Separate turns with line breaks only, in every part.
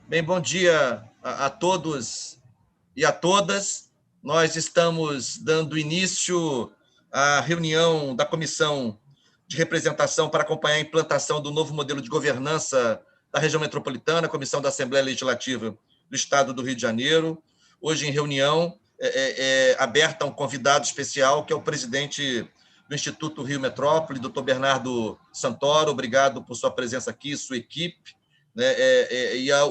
Bem, bom dia a todos e a todas. Nós estamos dando início à reunião da Comissão de Representação para acompanhar a implantação do novo modelo de governança da região metropolitana, Comissão da Assembleia Legislativa do Estado do Rio de Janeiro. Hoje, em reunião, aberta a um convidado especial, que é o presidente do Instituto Rio Metrópole, doutor Bernardo Santoro. Obrigado por sua presença aqui, sua equipe.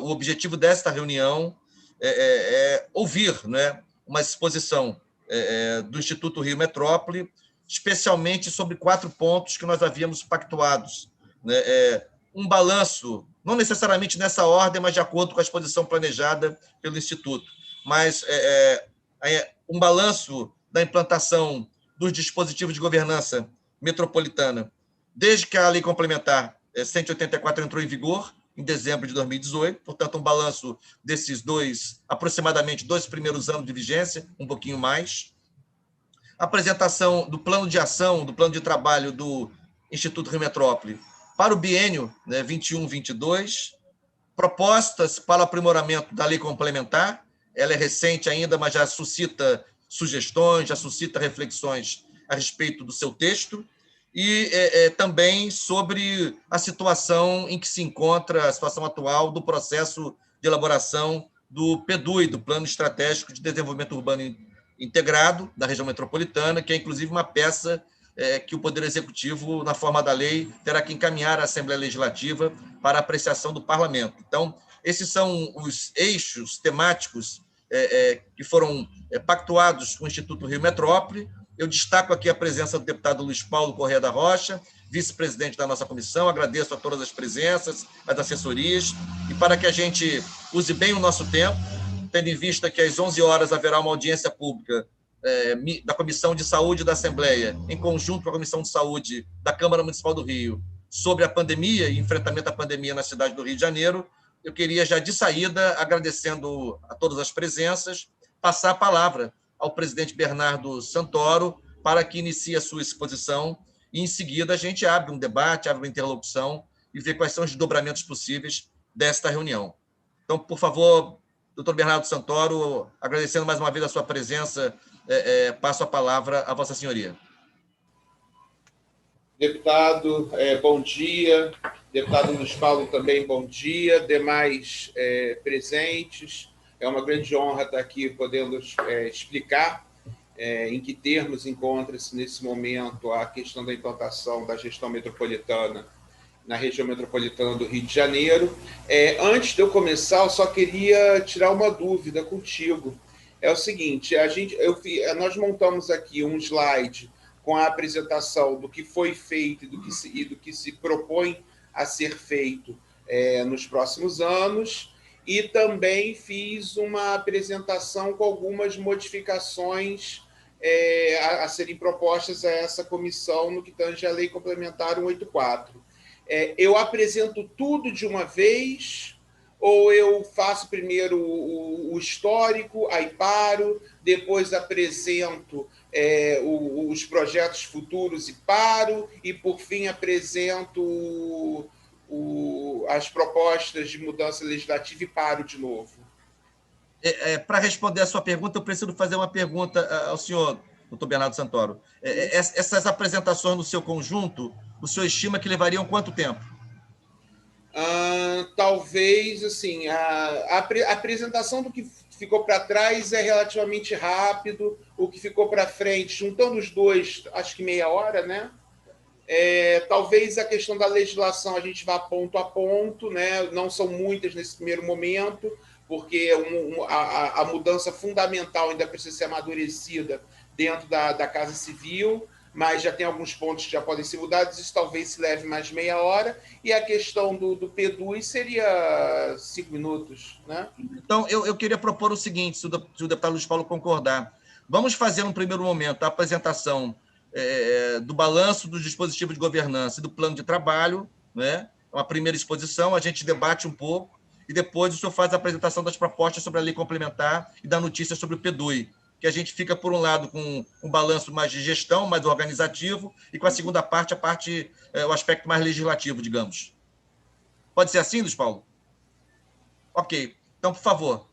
O objetivo desta reunião é ouvir, né, uma exposição do Instituto Rio Metrópole, especialmente sobre 4 pontos que nós havíamos pactuados. Né, um balanço, não necessariamente nessa ordem, mas de acordo com a exposição planejada pelo Instituto, mas um balanço da implantação dos dispositivos de governança metropolitana, desde que a Lei Complementar 184 entrou em vigor, em dezembro de 2018, portanto, um balanço desses aproximadamente 2 primeiros anos de vigência, um pouquinho mais. Apresentação do plano de ação, do plano de trabalho do Instituto Rio Metrópole para o biênio, né, 21-22, propostas para o aprimoramento da lei complementar. Ela é recente ainda, mas já suscita sugestões, já suscita reflexões a respeito do seu texto, e também sobre a situação em que se encontra, a situação atual do processo de elaboração do PEDUI, do Plano Estratégico de Desenvolvimento Urbano Integrado da região metropolitana, que é, inclusive, uma peça que o Poder Executivo, na forma da lei, terá que encaminhar à Assembleia Legislativa para apreciação do Parlamento. Então, esses são os eixos temáticos que foram pactuados com o Instituto Rio Metrópole. Eu destaco aqui a presença do deputado Luiz Paulo Corrêa da Rocha, vice-presidente da nossa comissão. Agradeço a todas as presenças, as assessorias, e para que a gente use bem o nosso tempo, tendo em vista que às 11 horas haverá uma audiência pública da Comissão de Saúde da Assembleia, em conjunto com a Comissão de Saúde da Câmara Municipal do Rio, sobre a pandemia e enfrentamento à pandemia na cidade do Rio de Janeiro. Eu queria, já de saída, agradecendo a todas as presenças, passar a palavra ao presidente Bernardo Santoro para que inicie a sua exposição, e, em seguida, a gente abre um debate, abre uma interlocução e vê quais são os desdobramentos possíveis desta reunião. Então, por favor, doutor Bernardo Santoro, agradecendo mais uma vez a sua presença, passo a palavra a Vossa Senhoria.
Deputado, bom dia. Deputado Luiz Paulo também, bom dia. Demais presentes, é uma grande honra estar aqui podendo explicar em que termos encontra-se nesse momento a questão da implantação da gestão metropolitana na região metropolitana do Rio de Janeiro. Antes de eu começar, eu só queria tirar uma dúvida contigo. É o seguinte, nós montamos aqui um slide com a apresentação do que foi feito e do que se propõe a ser feito nos próximos anos, e também fiz uma apresentação com algumas modificações a serem propostas a essa comissão no que tange à Lei Complementar 184. Eu apresento tudo de uma vez, ou eu faço primeiro o histórico, aí paro, depois apresento os projetos futuros e paro, e, por fim, apresento as propostas de mudança legislativa e paro de novo?
Para responder a sua pergunta, eu preciso fazer uma pergunta ao senhor, doutor Bernardo Santoro. Essas apresentações no seu conjunto, o senhor estima que levariam quanto tempo?
Talvez, assim, a apresentação do que ficou para trás é relativamente rápido, o que ficou para frente, juntando os dois, acho que meia hora, né? Talvez a questão da legislação a gente vá ponto a ponto, né? Não são muitas nesse primeiro momento, porque a mudança fundamental ainda precisa ser amadurecida dentro da Casa Civil, mas já tem alguns pontos que já podem ser mudados, isso talvez se leve mais meia hora, e a questão do PEDUI seria 5 minutos, né?
Então, eu queria propor o seguinte, se o deputado Luiz Paulo concordar. Vamos fazer, no primeiro momento, a apresentação do balanço dos dispositivos de governança e do plano de trabalho, né? Uma primeira exposição, a gente debate um pouco, e depois o senhor faz a apresentação das propostas sobre a lei complementar e da notícia sobre o PEDUI, que a gente fica, por um lado, com um balanço mais de gestão, mais organizativo, e com a segunda parte, o aspecto mais legislativo, digamos. Pode ser assim, Luiz Paulo? Ok. Então, por favor,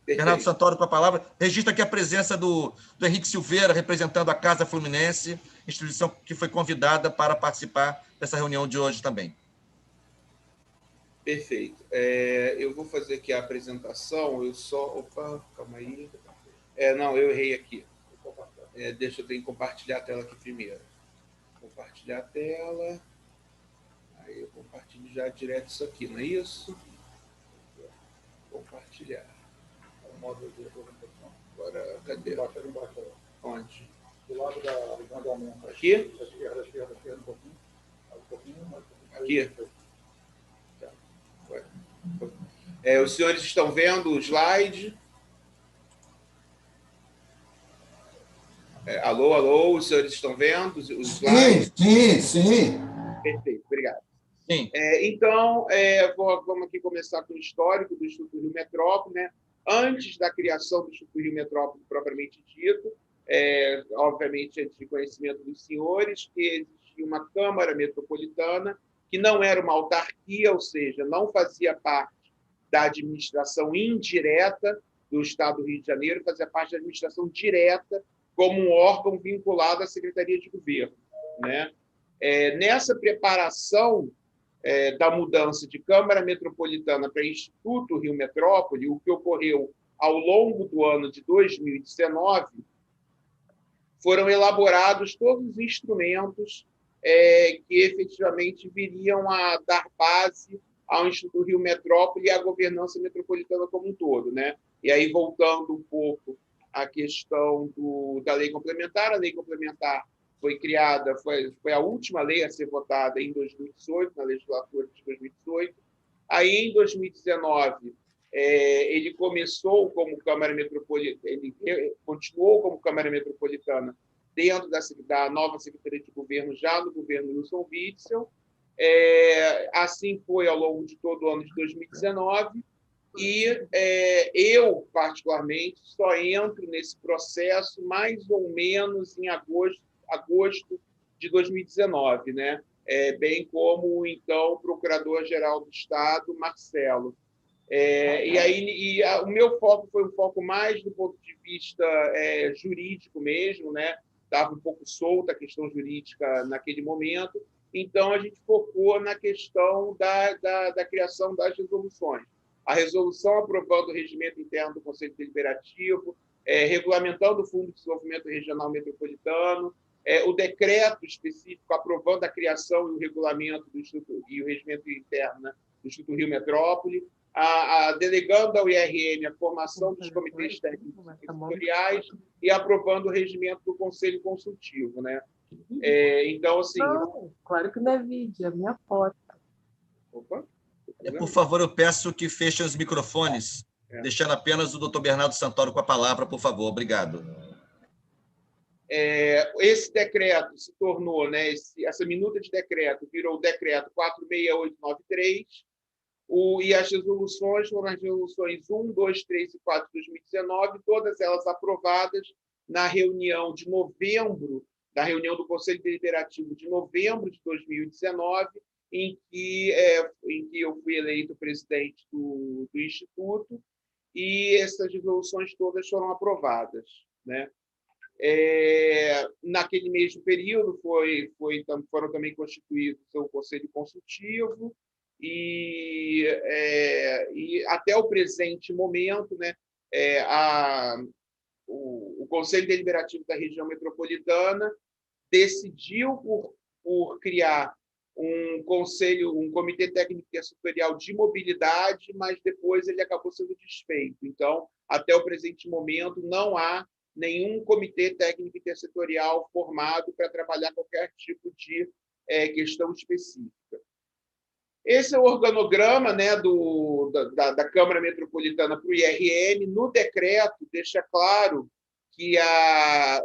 Bernardo Santoro com a palavra. Registra aqui a presença do Henrique Silveira, representando a Casa Fluminense, instituição que foi convidada para participar dessa reunião de hoje também.
Perfeito. Eu vou fazer aqui a apresentação. Opa, calma aí. Não, eu errei aqui. Deixa eu ter que compartilhar a tela aqui primeiro. Compartilhar a tela. Aí eu compartilho já direto isso aqui, não é isso? Compartilhar. Agora, cadê? Onde? Do lado da andamento. Aqui? Da esquerda, um pouquinho. Aqui? Os senhores estão vendo o slide? Alô, os senhores estão vendo os slides?
Sim.
Perfeito, obrigado.
Sim.
Então, vamos aqui começar com o histórico do Instituto Rio Metrópole, né? Antes da criação do Instituto Rio Metrópole propriamente dito, obviamente, antes de conhecimento dos senhores, que existia uma Câmara Metropolitana, que não era uma autarquia, ou seja, não fazia parte da administração indireta do Estado do Rio de Janeiro, fazia parte da administração direta como um órgão vinculado à Secretaria de Governo, né? Nessa preparação da mudança de Câmara Metropolitana para Instituto Rio Metrópole, o que ocorreu ao longo do ano de 2019, foram elaborados todos os instrumentos que efetivamente viriam a dar base ao Instituto Rio Metrópole e à governança metropolitana como um todo, né? E aí, voltando um pouco à questão da lei complementar, a lei complementar foi criada, foi a última lei a ser votada em 2018, na legislatura de 2018. Aí, em 2019, ele começou como Câmara Metropolitana, ele continuou como Câmara Metropolitana dentro da nova Secretaria de Governo, já no governo Wilson Witzel. Assim foi ao longo de todo o ano de 2019, e eu, particularmente, só entro nesse processo mais ou menos em agosto de 2019, né? Bem como o então Procurador-Geral do Estado, Marcelo. O meu foco foi um foco mais do ponto de vista jurídico mesmo, né? Estava um pouco solta a questão jurídica naquele momento, então a gente focou na questão da criação das resoluções. A resolução aprovando o regimento interno do Conselho Deliberativo, regulamentando o Fundo de Desenvolvimento Regional Metropolitano, o decreto específico aprovando a criação e o regulamento do Instituto e o regimento interno, né, do Instituto Rio Metrópole, delegando ao IRM a formação dos comitês técnicos setoriais e aprovando o regimento do Conselho Consultivo, né? Então, assim...
Não, claro que não é vídeo, é minha foto.
Opa.
Por favor, eu peço que fechem os microfones, deixando apenas o doutor Bernardo Santoro com a palavra, por favor. Obrigado.
Esse decreto se tornou, né, essa minuta de decreto virou o decreto 46893, e as resoluções foram as resoluções 1, 2, 3 e 4 de 2019, todas elas aprovadas na reunião de novembro, da reunião do Conselho Deliberativo de novembro de 2019, em que eu fui eleito presidente do Instituto, e essas resoluções todas foram aprovadas, né? Naquele mesmo período foram também constituídos o Conselho Consultivo, e até o presente momento, né, o Conselho Deliberativo da região metropolitana decidiu por criar um comitê técnico e setorial de mobilidade, mas depois ele acabou sendo desfeito. Então, até o presente momento, não há nenhum comitê técnico intersetorial formado para trabalhar qualquer tipo de questão específica. Esse é o organograma, né, da Câmara Metropolitana para o IRM. No decreto, deixa claro que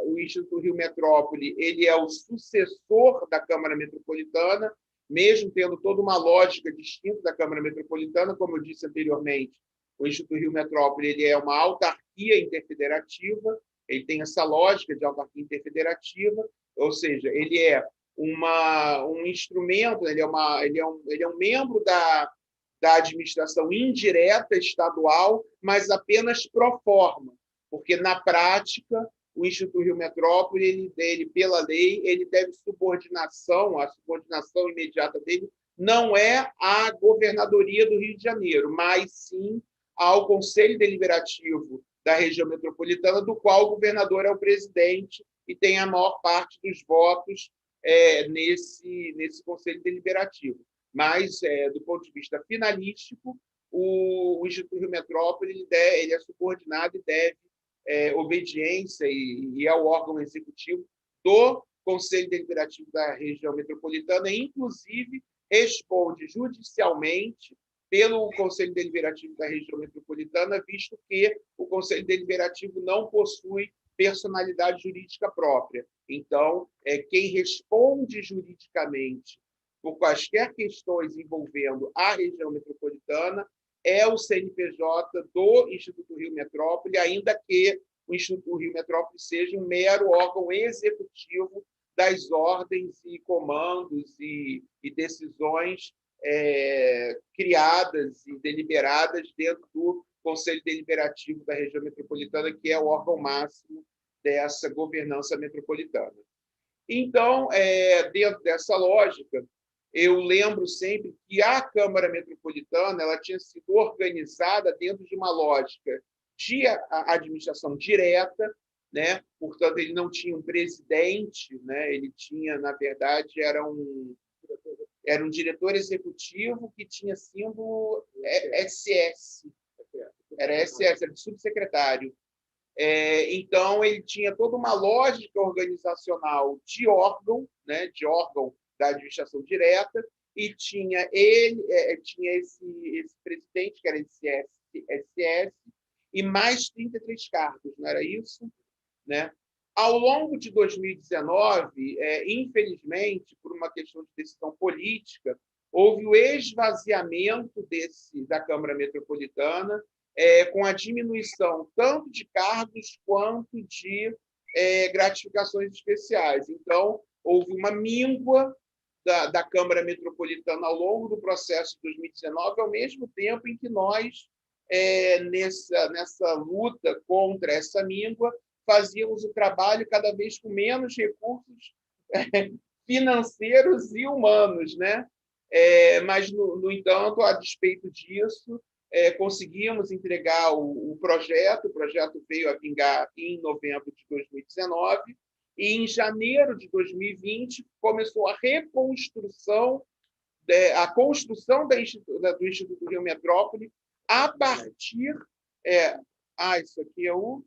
o Instituto Rio Metrópole ele é o sucessor da Câmara Metropolitana, mesmo tendo toda uma lógica distinta da Câmara Metropolitana. Como eu disse anteriormente, o Instituto Rio Metrópole ele é uma autarquia interfederativa, ele tem essa lógica de autarquia interfederativa, ou seja, ele é um instrumento, ele é um membro da administração indireta estadual, mas apenas pro forma, porque, na prática, o Instituto Rio Metrópole, ele, pela lei, ele deve subordinação, a subordinação imediata dele não é à governadoria do Rio de Janeiro, mas sim ao Conselho Deliberativo da região metropolitana, do qual o governador é o presidente e tem a maior parte dos votos nesse Conselho Deliberativo. Mas, do ponto de vista finalístico, o Instituto Rio Metrópole ele é subordinado e deve obediência e é o órgão executivo do Conselho Deliberativo da região metropolitana, e, inclusive, responde judicialmente pelo Conselho Deliberativo da região metropolitana, visto que o Conselho Deliberativo não possui personalidade jurídica própria. Então, quem responde juridicamente por quaisquer questões envolvendo a região metropolitana é o CNPJ do Instituto Rio Metrópole, ainda que o Instituto Rio Metrópole seja um mero órgão executivo das ordens e comandos e decisões criadas e deliberadas dentro do Conselho Deliberativo da região metropolitana, que é o órgão máximo dessa governança metropolitana. Então, dentro dessa lógica, eu lembro sempre que a Câmara Metropolitana ela tinha sido organizada dentro de uma lógica de administração direta, né? Portanto, ele não tinha um presidente, né? Ele tinha, na verdade, era um diretor executivo que tinha símbolo SS, era SS, era de subsecretário. Então, ele tinha toda uma lógica organizacional de órgão, né? De órgão da administração direta, e tinha esse presidente, que era esse SS, e mais 33 cargos, não era isso? Né? Ao longo de 2019, infelizmente, por uma questão de decisão política, houve o esvaziamento da Câmara Metropolitana, com a diminuição tanto de cargos quanto de gratificações especiais. Então, houve uma míngua da Câmara Metropolitana ao longo do processo de 2019, ao mesmo tempo em que nós, nessa luta contra essa míngua, fazíamos o trabalho cada vez com menos recursos financeiros e humanos, né? Mas, no entanto, a despeito disso, conseguimos entregar o projeto veio a vingar em novembro de 2019, e em janeiro de 2020 começou a reconstrução, a construção do Instituto Rio Metrópole a partir... isso aqui é o...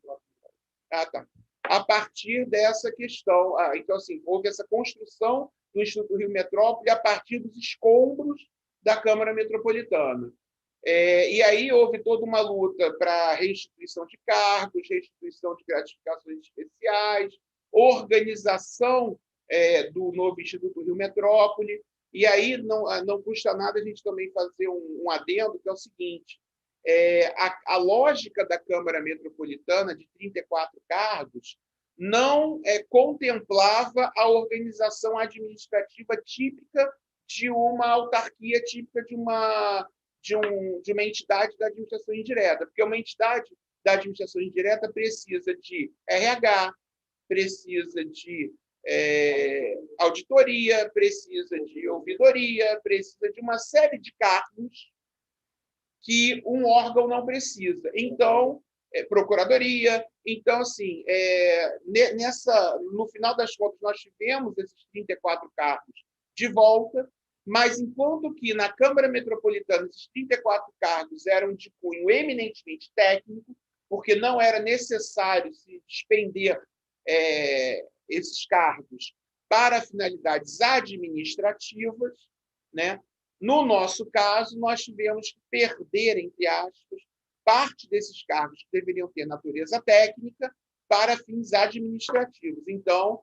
tá. A partir dessa questão. Então, assim, houve essa construção do Instituto Rio Metrópole a partir dos escombros da Câmara Metropolitana. E aí houve toda uma luta para restituição de cargos, restituição de gratificações especiais, organização do novo Instituto Rio Metrópole. E aí não custa nada a gente também fazer um adendo, que é o seguinte: a lógica da Câmara Metropolitana de 34 cargos não contemplava a organização administrativa típica de uma autarquia, típica de uma entidade da administração indireta, porque uma entidade da administração indireta precisa de RH, precisa de auditoria, precisa de ouvidoria, precisa de uma série de cargos que um órgão não precisa. Então, procuradoria. Então, assim, no final das contas, nós tivemos esses 34 cargos de volta, mas enquanto que na Câmara Metropolitana esses 34 cargos eram de cunho eminentemente técnico, porque não era necessário se despender esses cargos para finalidades administrativas, né? No nosso caso, nós tivemos que perder, entre aspas, parte desses cargos que deveriam ter natureza técnica para fins administrativos. Então,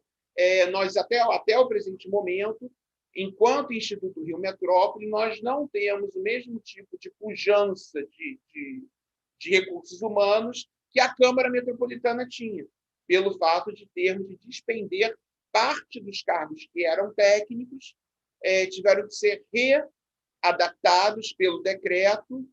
nós, até o presente momento, enquanto Instituto Rio Metrópole, nós não temos o mesmo tipo de pujança de recursos humanos que a Câmara Metropolitana tinha, pelo fato de termos de despender parte dos cargos que eram técnicos, tiveram que ser adaptados pelo decreto,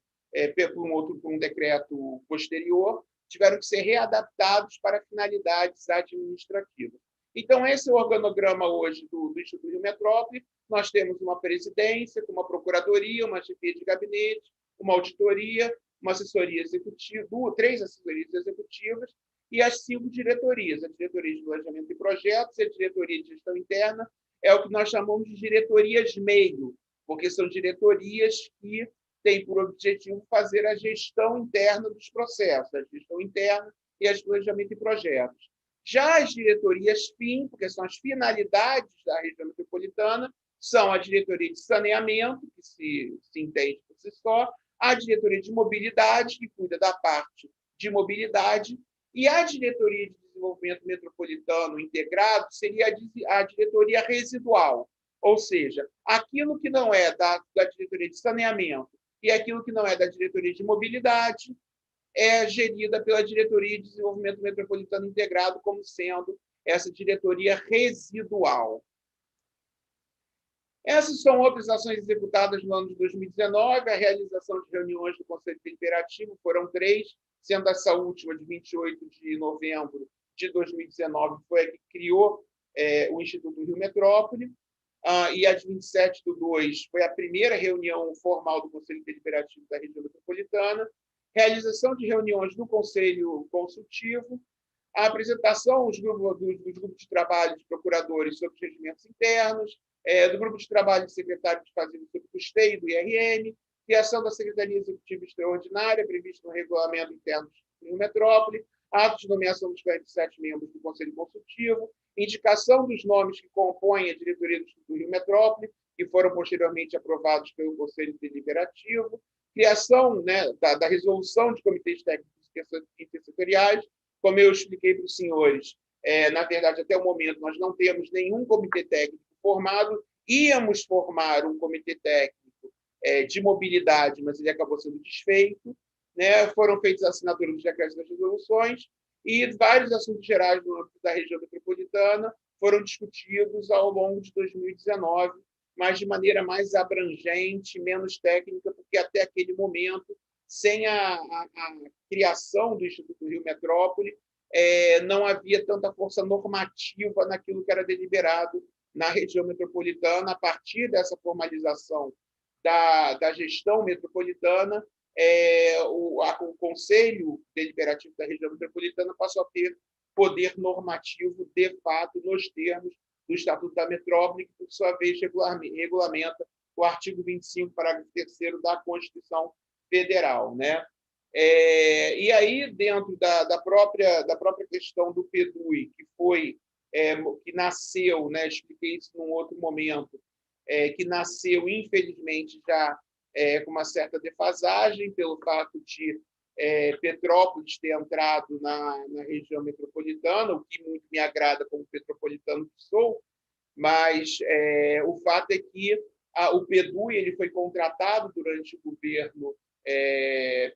por um decreto posterior, tiveram que ser readaptados para finalidades administrativas. Então, esse é o organograma hoje do Instituto Rio Metrópole. Nós temos uma presidência, uma procuradoria, uma chefia de gabinete, uma auditoria, uma assessoria executiva, 3 assessorias executivas e as 5 diretorias. A diretoria de planejamento e projetos e a diretoria de gestão interna é o que nós chamamos de diretorias meio, porque são diretorias que têm por objetivo fazer a gestão interna dos processos, a gestão interna e as planejamento e projetos. Já as diretorias fim, porque são as finalidades da região metropolitana, são a diretoria de saneamento, que se entende por si só, a diretoria de mobilidade, que cuida da parte de mobilidade, e a diretoria de desenvolvimento metropolitano integrado seria a diretoria residual, ou seja, aquilo que não é da diretoria de saneamento e aquilo que não é da diretoria de mobilidade é gerida pela diretoria de desenvolvimento metropolitano integrado, como sendo essa diretoria residual. Essas são outras ações executadas no ano de 2019, a realização de reuniões do Conselho Deliberativo foram 3, sendo essa última, de 28 de novembro de 2019, foi a que criou o Instituto Rio Metrópole, e a de 27/2 foi a primeira reunião formal do Conselho Deliberativo da região metropolitana, realização de reuniões do Conselho Consultivo, a apresentação dos grupos de trabalho de procuradores sobre os regimentos internos, do grupo de trabalho de secretário de Fazenda sobre o custeio do IRM, criação da Secretaria Executiva Extraordinária, prevista no Regulamento Interno do Rio Metrópole, ato de nomeação dos 47 membros do Conselho Consultivo, indicação dos nomes que compõem a diretoria do Rio Metrópole, que foram posteriormente aprovados pelo Conselho Deliberativo, criação, né, da resolução de comitês técnicos intersetoriais. Como eu expliquei para os senhores, na verdade, até o momento, nós não temos nenhum comitê técnico formado, íamos formar um comitê técnico de mobilidade, mas ele acabou sendo desfeito, né? Foram feitas assinaturas dos decretos das resoluções e vários assuntos gerais no âmbito da região metropolitana foram discutidos ao longo de 2019, mas de maneira mais abrangente, menos técnica, porque até aquele momento, sem a criação do Instituto Rio Metrópole, não havia tanta força normativa naquilo que era deliberado na região metropolitana. A partir dessa formalização da gestão metropolitana, o Conselho Deliberativo da região metropolitana passou a ter poder normativo, de fato, nos termos do Estatuto da Metrópole, que, por sua vez, regulamenta o artigo 25, parágrafo 3º da Constituição Federal, né? E aí, dentro da própria questão do PEDUI, que nasceu, né, expliquei isso num outro momento, que nasceu, infelizmente, já com uma certa defasagem, pelo fato de Petrópolis ter entrado na região metropolitana, o que muito me agrada como petropolitano que sou, mas o fato é que o PEDUI ele foi contratado durante o governo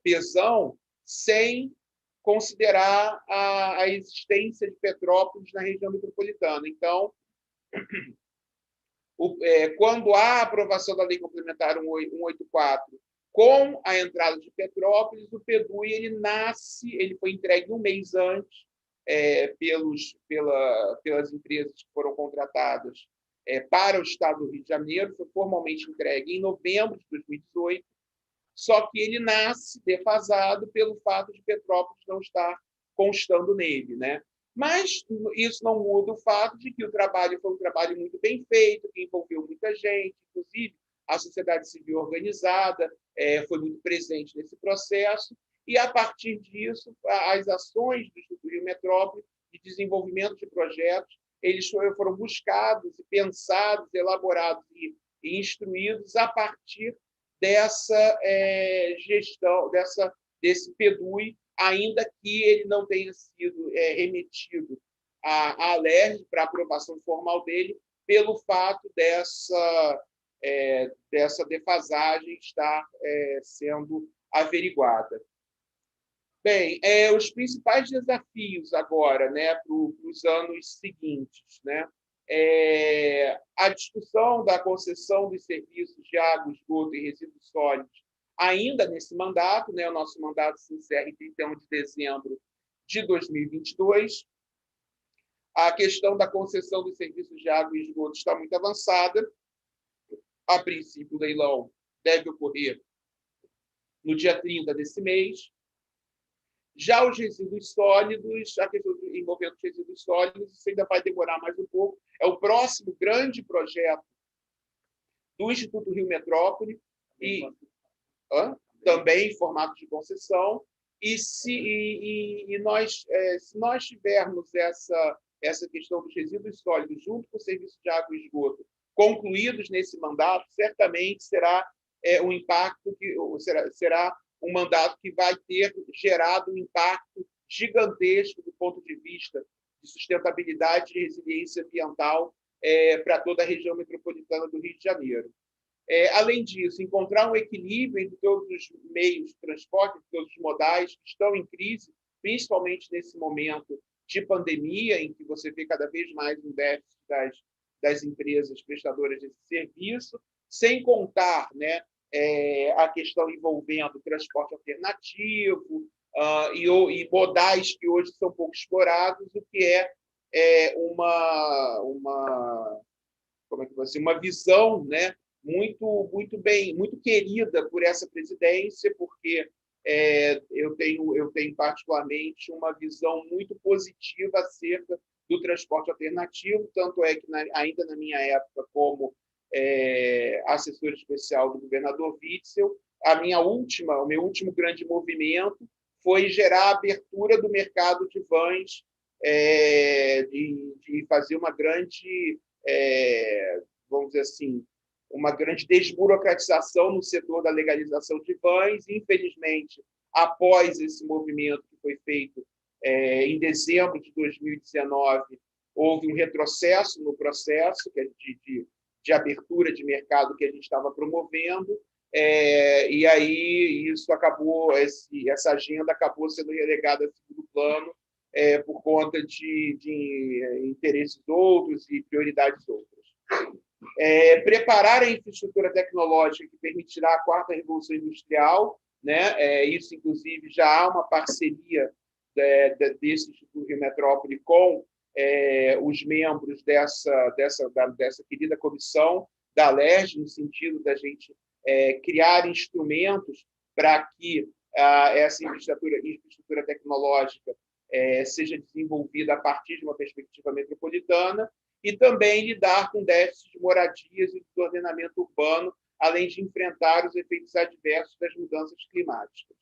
Pezão sem considerar a existência de Petrópolis na região metropolitana. Então, quando há a aprovação da Lei Complementar 184, com a entrada de Petrópolis, o PEDUI ele foi entregue um mês antes pelas empresas que foram contratadas para o Estado do Rio de Janeiro, foi formalmente entregue em novembro de 2018, só que ele nasce defasado pelo fato de Petrópolis não estar constando nele, né? Mas isso não muda o fato de que o trabalho foi um trabalho muito bem feito, que envolveu muita gente, inclusive a sociedade civil organizada foi muito presente nesse processo, e, a partir disso, as ações do Instituto Rio Metrópole de desenvolvimento de projetos, eles foram buscados, pensados, elaborados e instruídos a partir dessa gestão, desse PEDUI, ainda que ele não tenha sido remetido à ALERJ para aprovação formal dele, pelo fato dessa defasagem estar sendo averiguada. Bem, os principais desafios agora, né, para os anos seguintes, né? A discussão da concessão dos serviços de água, esgoto e resíduos sólidos ainda nesse mandato, né? O nosso mandato se encerra em 31 de dezembro de 2022. A questão da concessão dos serviços de água e esgoto está muito avançada. A princípio, o leilão deve ocorrer no dia 30 desse mês. Já os resíduos sólidos, a questão envolvendo os resíduos sólidos, isso ainda vai demorar mais um pouco. É o próximo grande projeto do Instituto Rio Metrópole, e também em formato de concessão. E se nós tivermos essa questão dos resíduos sólidos junto com o serviço de água e esgoto concluídos nesse mandato, certamente será um impacto será um mandato que vai ter gerado um impacto gigantesco do ponto de vista de sustentabilidade e resiliência ambiental para toda a região metropolitana do Rio de Janeiro. Além disso, encontrar um equilíbrio entre todos os meios de transporte, todos os modais que estão em crise, principalmente nesse momento de pandemia, em que você vê cada vez mais um déficit das empresas prestadoras desse serviço, sem contar, né, a questão envolvendo transporte alternativo e modais que hoje são pouco explorados, o que uma visão, né, muito bem, muito querida por essa presidência, porque eu tenho particularmente uma visão muito positiva acerca do transporte alternativo, tanto é que ainda na minha época como assessor especial do governador Witzel, o meu último grande movimento foi gerar a abertura do mercado de vans, de fazer uma grande, vamos dizer assim, uma grande desburocratização no setor da legalização de vans. Infelizmente, após esse movimento que foi feito em dezembro de 2019, houve um retrocesso no processo de abertura de mercado que a gente estava promovendo, e aí essa agenda acabou sendo relegada a segundo plano por conta de interesses outros e prioridades outras. Preparar a infraestrutura tecnológica que permitirá a quarta revolução industrial, né? Isso, inclusive, já há uma parceria desse Instituto Rio Metrópole com os membros dessa querida comissão da Alerj, no sentido da gente criar instrumentos para que essa infraestrutura tecnológica seja desenvolvida a partir de uma perspectiva metropolitana, e também lidar com déficits de moradias e de ordenamento urbano, além de enfrentar os efeitos adversos das mudanças climáticas.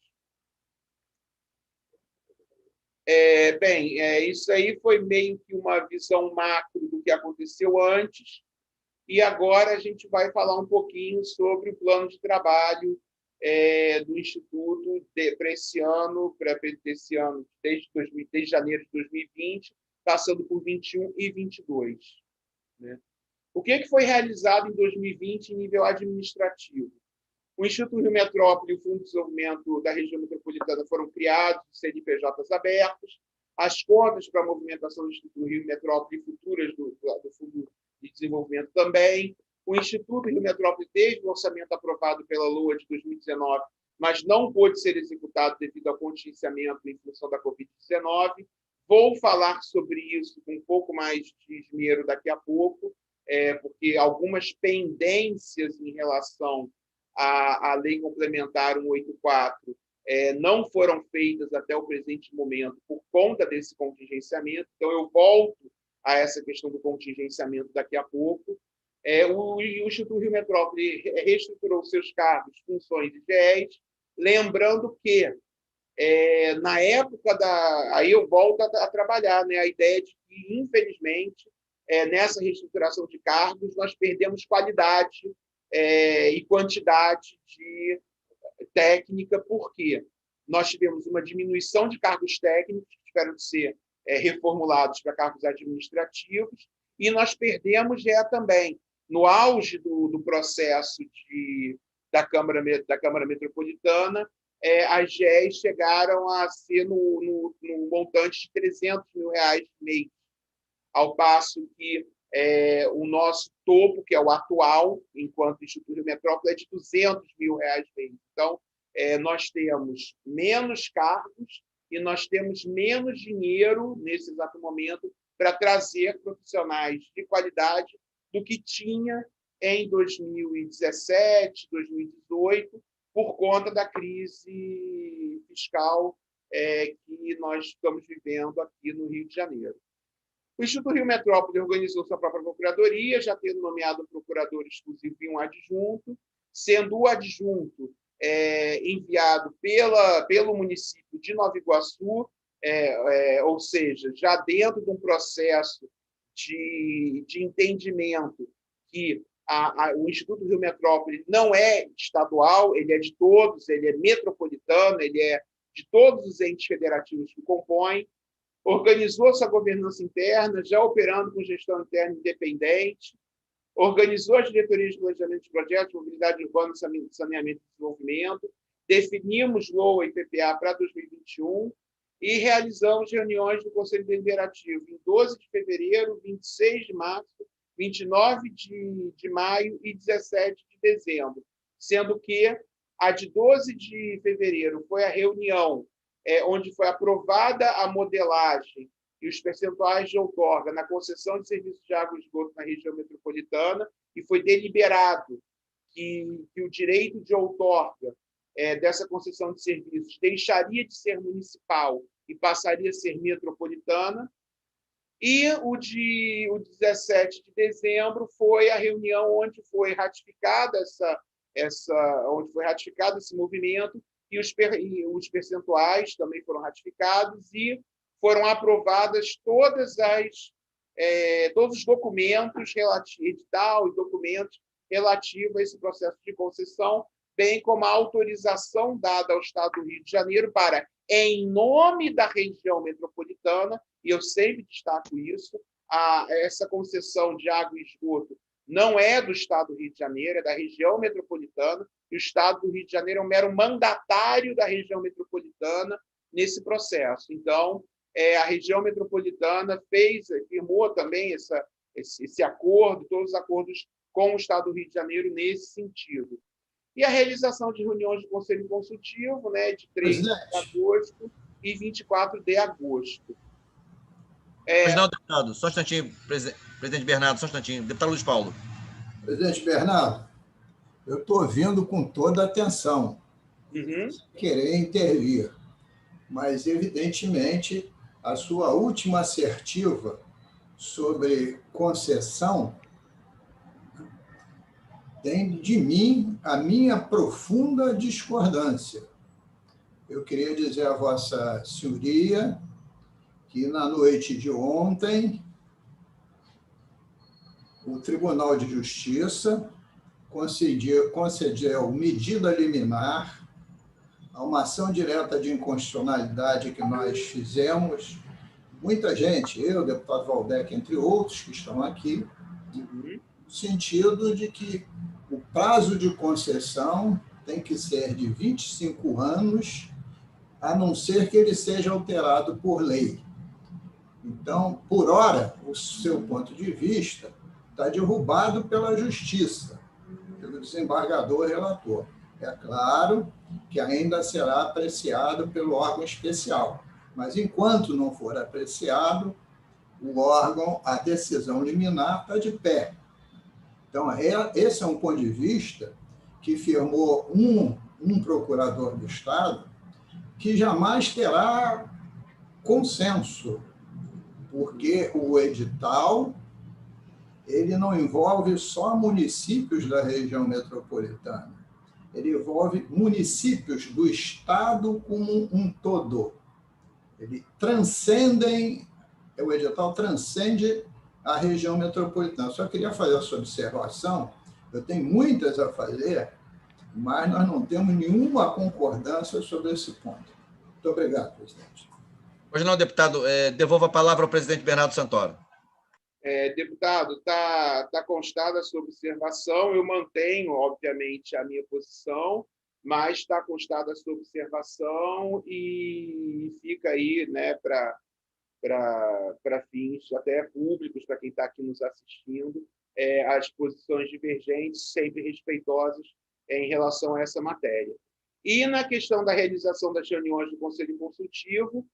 Isso aí foi meio que uma visão macro do que aconteceu antes, e agora a gente vai falar um pouquinho sobre o plano de trabalho do Instituto para esse ano, desde janeiro de 2020, passando por 21 e 22. Né? O que foi realizado em 2020 em nível administrativo? O Instituto Rio Metrópole e o Fundo de Desenvolvimento da Região Metropolitana foram criados, CNPJs abertos, as contas para a movimentação do Instituto Rio Metrópole e futuras do Fundo de Desenvolvimento também. O Instituto Rio Metrópole teve um orçamento aprovado pela LOA de 2019, mas não pôde ser executado devido ao contingenciamento em função da Covid-19. Vou falar sobre isso com um pouco mais de esmero daqui a pouco, porque algumas pendências em relação à Lei Complementar 184 não foram feitas até o presente momento por conta desse contingenciamento. Então, eu volto a essa questão do contingenciamento daqui a pouco. O Instituto Rio Metrópole reestruturou seus cargos, funções e GEs, lembrando que na época aí eu volto a trabalhar, né, a ideia de que, infelizmente, nessa reestruturação de cargos, nós perdemos qualidade e quantidade de técnica, porque nós tivemos uma diminuição de cargos técnicos que tiveram de ser reformulados para cargos administrativos, e nós perdemos também, no auge do processo da Câmara Metropolitana, as GEs chegaram a ser no montante de R$300 mil mês, ao passo que O nosso topo, que é o atual, enquanto Instituto Rio Metrópole, é de R$200 mil mês. Então, nós temos menos cargos e nós temos menos dinheiro, nesse exato momento, para trazer profissionais de qualidade do que tinha em 2017, 2018, por conta da crise fiscal que nós estamos vivendo aqui no Rio de Janeiro. O Instituto Rio Metrópole organizou sua própria procuradoria, já tendo nomeado um procurador exclusivo e um adjunto, sendo o adjunto enviado pelo município de Nova Iguaçu, ou seja, já dentro de um processo de entendimento que o Instituto Rio Metrópole não é estadual, ele é de todos, ele é metropolitano, ele é de todos os entes federativos que compõem, organizou sua governança interna, já operando com gestão interna independente, organizou as diretorias de planejamento de projetos, mobilidade urbana, saneamento e desenvolvimento, definimos LOA e PPA para 2021 e realizamos reuniões do Conselho Deliberativo em 12 de fevereiro, 26 de março, 29 de maio e 17 de dezembro, sendo que a de 12 de fevereiro foi a reunião onde foi aprovada a modelagem e os percentuais de outorga na concessão de serviços de água e esgoto na região metropolitana, e foi deliberado que o direito de outorga dessa concessão de serviços deixaria de ser municipal e passaria a ser metropolitana. E o 17 de dezembro foi a reunião onde foi ratificado esse movimento, e os percentuais também foram ratificados e foram aprovadas todos os documentos relativos, edital e documentos relativos a esse processo de concessão, bem como a autorização dada ao Estado do Rio de Janeiro para, em nome da região metropolitana, e eu sempre destaco isso, essa concessão de água e esgoto não é do Estado do Rio de Janeiro, é da região metropolitana, e o Estado do Rio de Janeiro é um mero mandatário da região metropolitana nesse processo. Então, a região metropolitana firmou também esse acordo, todos os acordos com o Estado do Rio de Janeiro nesse sentido. E a realização de reuniões de conselho consultivo, né, de 3 de agosto e 24 de agosto.
Não, deputado, só um instantinho, presidente Bernardo, só um instantinho. Deputado Luiz Paulo.
Presidente Bernardo, eu estou ouvindo com toda atenção,
sem
querer intervir, mas, evidentemente, a sua última assertiva sobre concessão tem de mim a minha profunda discordância. Eu queria dizer a Vossa Senhoria que, na noite de ontem, o Tribunal de Justiça concedeu medida liminar a uma ação direta de inconstitucionalidade que nós fizemos, muita gente, eu, deputado Valdec, entre outros que estão aqui, no sentido de que o prazo de concessão tem que ser de 25 anos, a não ser que ele seja alterado por lei. Então, por hora, o seu ponto de vista está derrubado pela Justiça, pelo desembargador relator. É claro que ainda será apreciado pelo órgão especial, mas, enquanto não for apreciado, o órgão, a decisão liminar está de pé. Então, esse é um ponto de vista que firmou um procurador do Estado, que jamais terá consenso, porque o edital ele não envolve só municípios da região metropolitana, ele envolve municípios do Estado como um todo. Ele o edital transcende a região metropolitana. Só queria fazer essa observação, eu tenho muitas a fazer, mas nós não temos nenhuma concordância sobre esse ponto. Muito obrigado, presidente.
Pois não, deputado, devolvo a palavra ao presidente Bernardo Santoro.
Deputado, está constada a sua observação, eu mantenho, obviamente, a minha posição, mas está constada a sua observação e fica aí, né, para para fins até públicos, para quem está aqui nos assistindo, as posições divergentes, sempre respeitosas em relação a essa matéria. E na questão da realização das reuniões do Conselho Consultivo,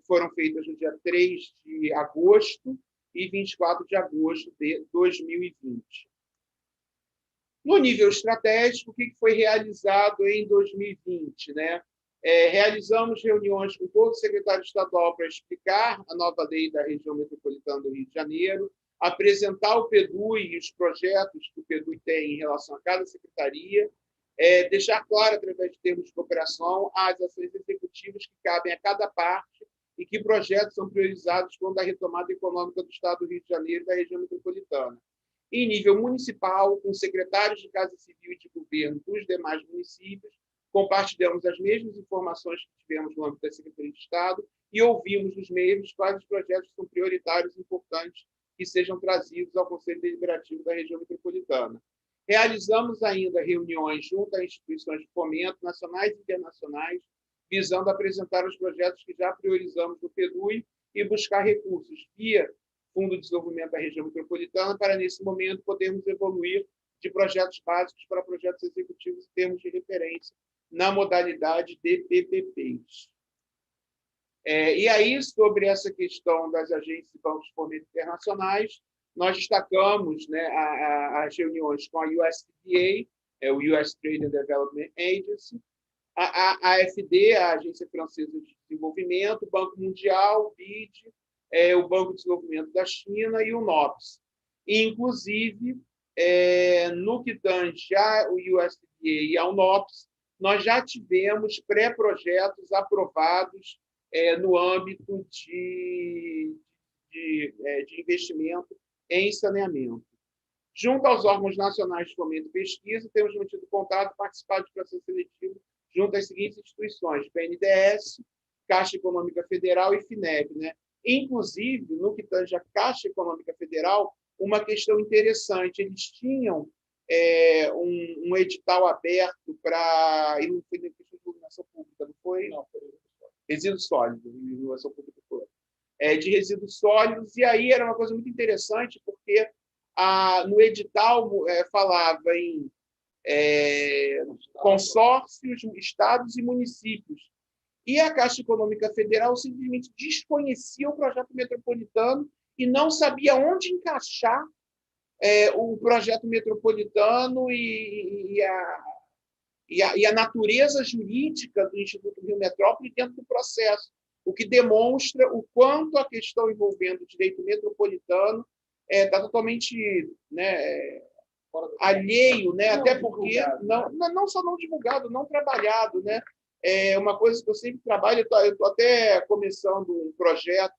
foram feitas no dia 3 de agosto e 24 de agosto de 2020. No nível estratégico, o que foi realizado em 2020? Né? Realizamos reuniões com todo o secretário estadual para explicar a nova lei da região metropolitana do Rio de Janeiro, apresentar o PEDUI e os projetos que o PEDUI tem em relação a cada secretaria, deixar claro, através de termos de cooperação, as ações executivas que cabem a cada parte e que projetos são priorizados quando a retomada econômica do Estado do Rio de Janeiro e da região metropolitana. Em nível municipal, com secretários de Casa Civil e de Governo dos demais municípios, compartilhamos as mesmas informações que tivemos no âmbito da Secretaria de Estado e ouvimos dos mesmos quais os projetos são prioritários e importantes que sejam trazidos ao Conselho Deliberativo da região metropolitana. Realizamos ainda reuniões junto a instituições de fomento nacionais e internacionais, visando apresentar os projetos que já priorizamos no PEDUI e buscar recursos via Fundo de Desenvolvimento da Região Metropolitana para, nesse momento, podermos evoluir de projetos básicos para projetos executivos em termos de referência na modalidade de PPPs. E aí, sobre essa questão das agências e bancos de fomento internacionais, nós destacamos, né, as reuniões com a USDA, o US Trade and Development Agency, a AFD, a Agência Francesa de Desenvolvimento, o Banco Mundial, o BID, o Banco de Desenvolvimento da China e o NOPS. Inclusive, no que tange ao USDA e ao NOPS, nós já tivemos pré-projetos aprovados no âmbito de investimento em saneamento. Junto aos órgãos nacionais de fomento e pesquisa, temos mantido contato e participado de processo seletivo junto às seguintes instituições: BNDES, Caixa Econômica Federal e FINEP. Né? Inclusive, no que tange a Caixa Econômica Federal, uma questão interessante, eles tinham um edital aberto para... E não foi de iluminação pública, não foi? Não, foi resíduos sólidos, iluminação pública foi. De resíduos sólidos, e aí era uma coisa muito interessante, porque no edital falava em consórcios, estados e municípios. E a Caixa Econômica Federal simplesmente desconhecia o projeto metropolitano e não sabia onde encaixar o projeto metropolitano e a natureza jurídica do Instituto Rio Metrópole dentro do processo, o que demonstra o quanto a questão envolvendo o direito metropolitano está totalmente alheio, né? Até porque não só não divulgado, não trabalhado, né? Uma coisa que eu sempre trabalho, eu estou até começando um projeto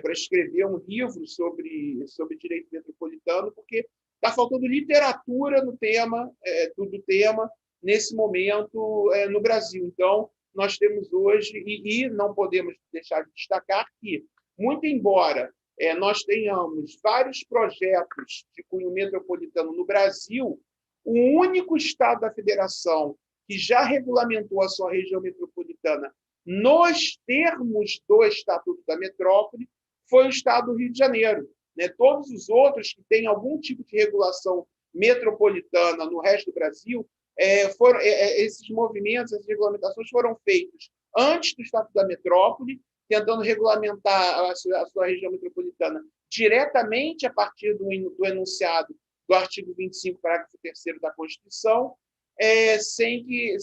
para escrever um livro sobre direito metropolitano, porque está faltando literatura no tema, do tema nesse momento no Brasil. Então, nós temos hoje, e não podemos deixar de destacar que, muito embora nós tenhamos vários projetos de cunho metropolitano no Brasil, o único estado da federação que já regulamentou a sua região metropolitana nos termos do Estatuto da Metrópole foi o Estado do Rio de Janeiro. Né? Todos os outros que têm algum tipo de regulação metropolitana no resto do Brasil, esses movimentos, essas regulamentações foram feitos antes do Estatuto da Metrópole, tentando regulamentar a sua região metropolitana diretamente a partir do enunciado do artigo 25, parágrafo 3º da Constituição, sem que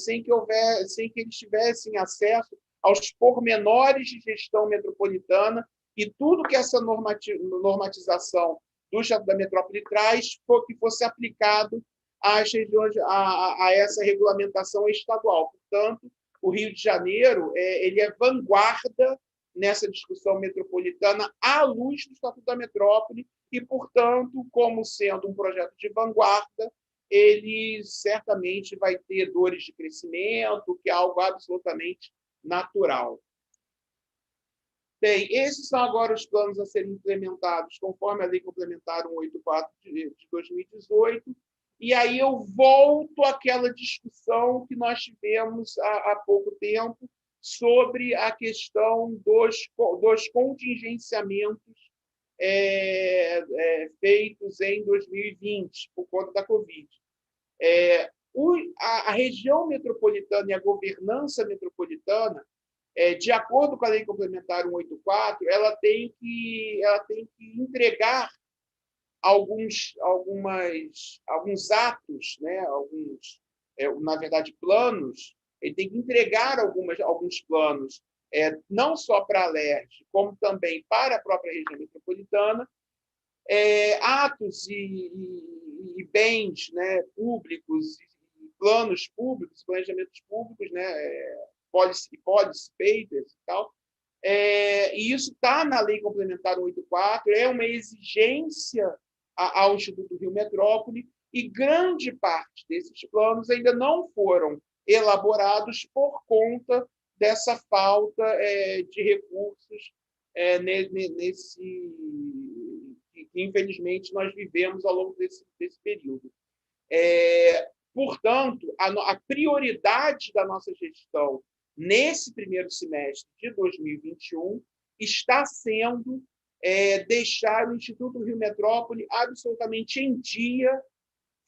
eles tivessem acesso aos pormenores de gestão metropolitana e tudo que essa normatização do Estado da Metrópole traz que fosse aplicado às regiões, a essa regulamentação estadual. Portanto, o Rio de Janeiro ele é vanguarda nessa discussão metropolitana à luz do Estatuto da Metrópole e, portanto, como sendo um projeto de vanguarda, ele certamente vai ter dores de crescimento, que é algo absolutamente natural. Bem, esses são agora os planos a serem implementados conforme a Lei Complementar 184 de 2018, e aí eu volto àquela discussão que nós tivemos há pouco tempo sobre a questão dos contingenciamentos feitos em 2020, por conta da Covid. A região metropolitana e a governança metropolitana, de acordo com a Lei Complementar 184, ela tem que entregar alguns atos, né? Na verdade, planos. Ele tem que entregar alguns planos, não só para a LERJ, como também para a própria região metropolitana, atos e bens, né, públicos, planos públicos, planejamentos públicos, né, policy papers e tal. E isso está na Lei Complementar 184, é uma exigência ao Instituto Rio Metrópole, e grande parte desses planos ainda não foram elaborados por conta dessa falta de recursos que, infelizmente, nós vivemos ao longo desse período. Portanto, a prioridade da nossa gestão nesse primeiro semestre de 2021 está sendo deixar o Instituto Rio Metrópole absolutamente em dia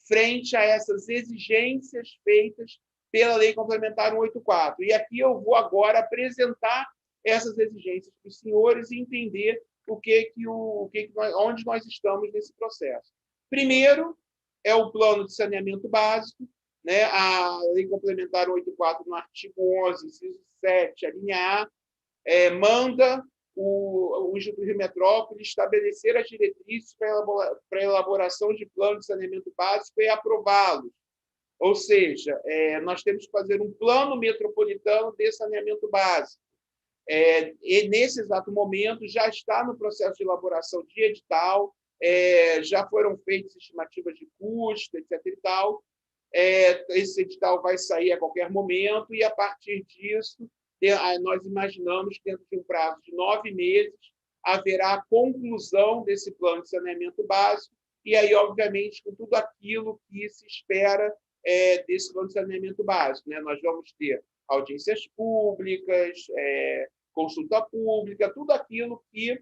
frente a essas exigências feitas pela Lei Complementar 184. E aqui eu vou agora apresentar essas exigências para os senhores e entender onde nós estamos nesse processo. Primeiro, é o plano de saneamento básico, né? A Lei Complementar 184, no artigo 11, inciso 7, a linha A, manda o Instituto Rio Metrópole estabelecer as diretrizes para a elaboração de plano de saneamento básico e aprová-los. Ou seja, nós temos que fazer um plano metropolitano de saneamento básico. E, nesse exato momento, já está no processo de elaboração de edital, já foram feitas estimativas de custo, etc. e tal. Esse edital vai sair a qualquer momento e, a partir disso, nós imaginamos que, dentro de um prazo de 9 meses, haverá a conclusão desse plano de saneamento básico e, aí, obviamente, com tudo aquilo que se espera desse plano de saneamento básico, né? Nós vamos ter audiências públicas, consulta pública, tudo aquilo que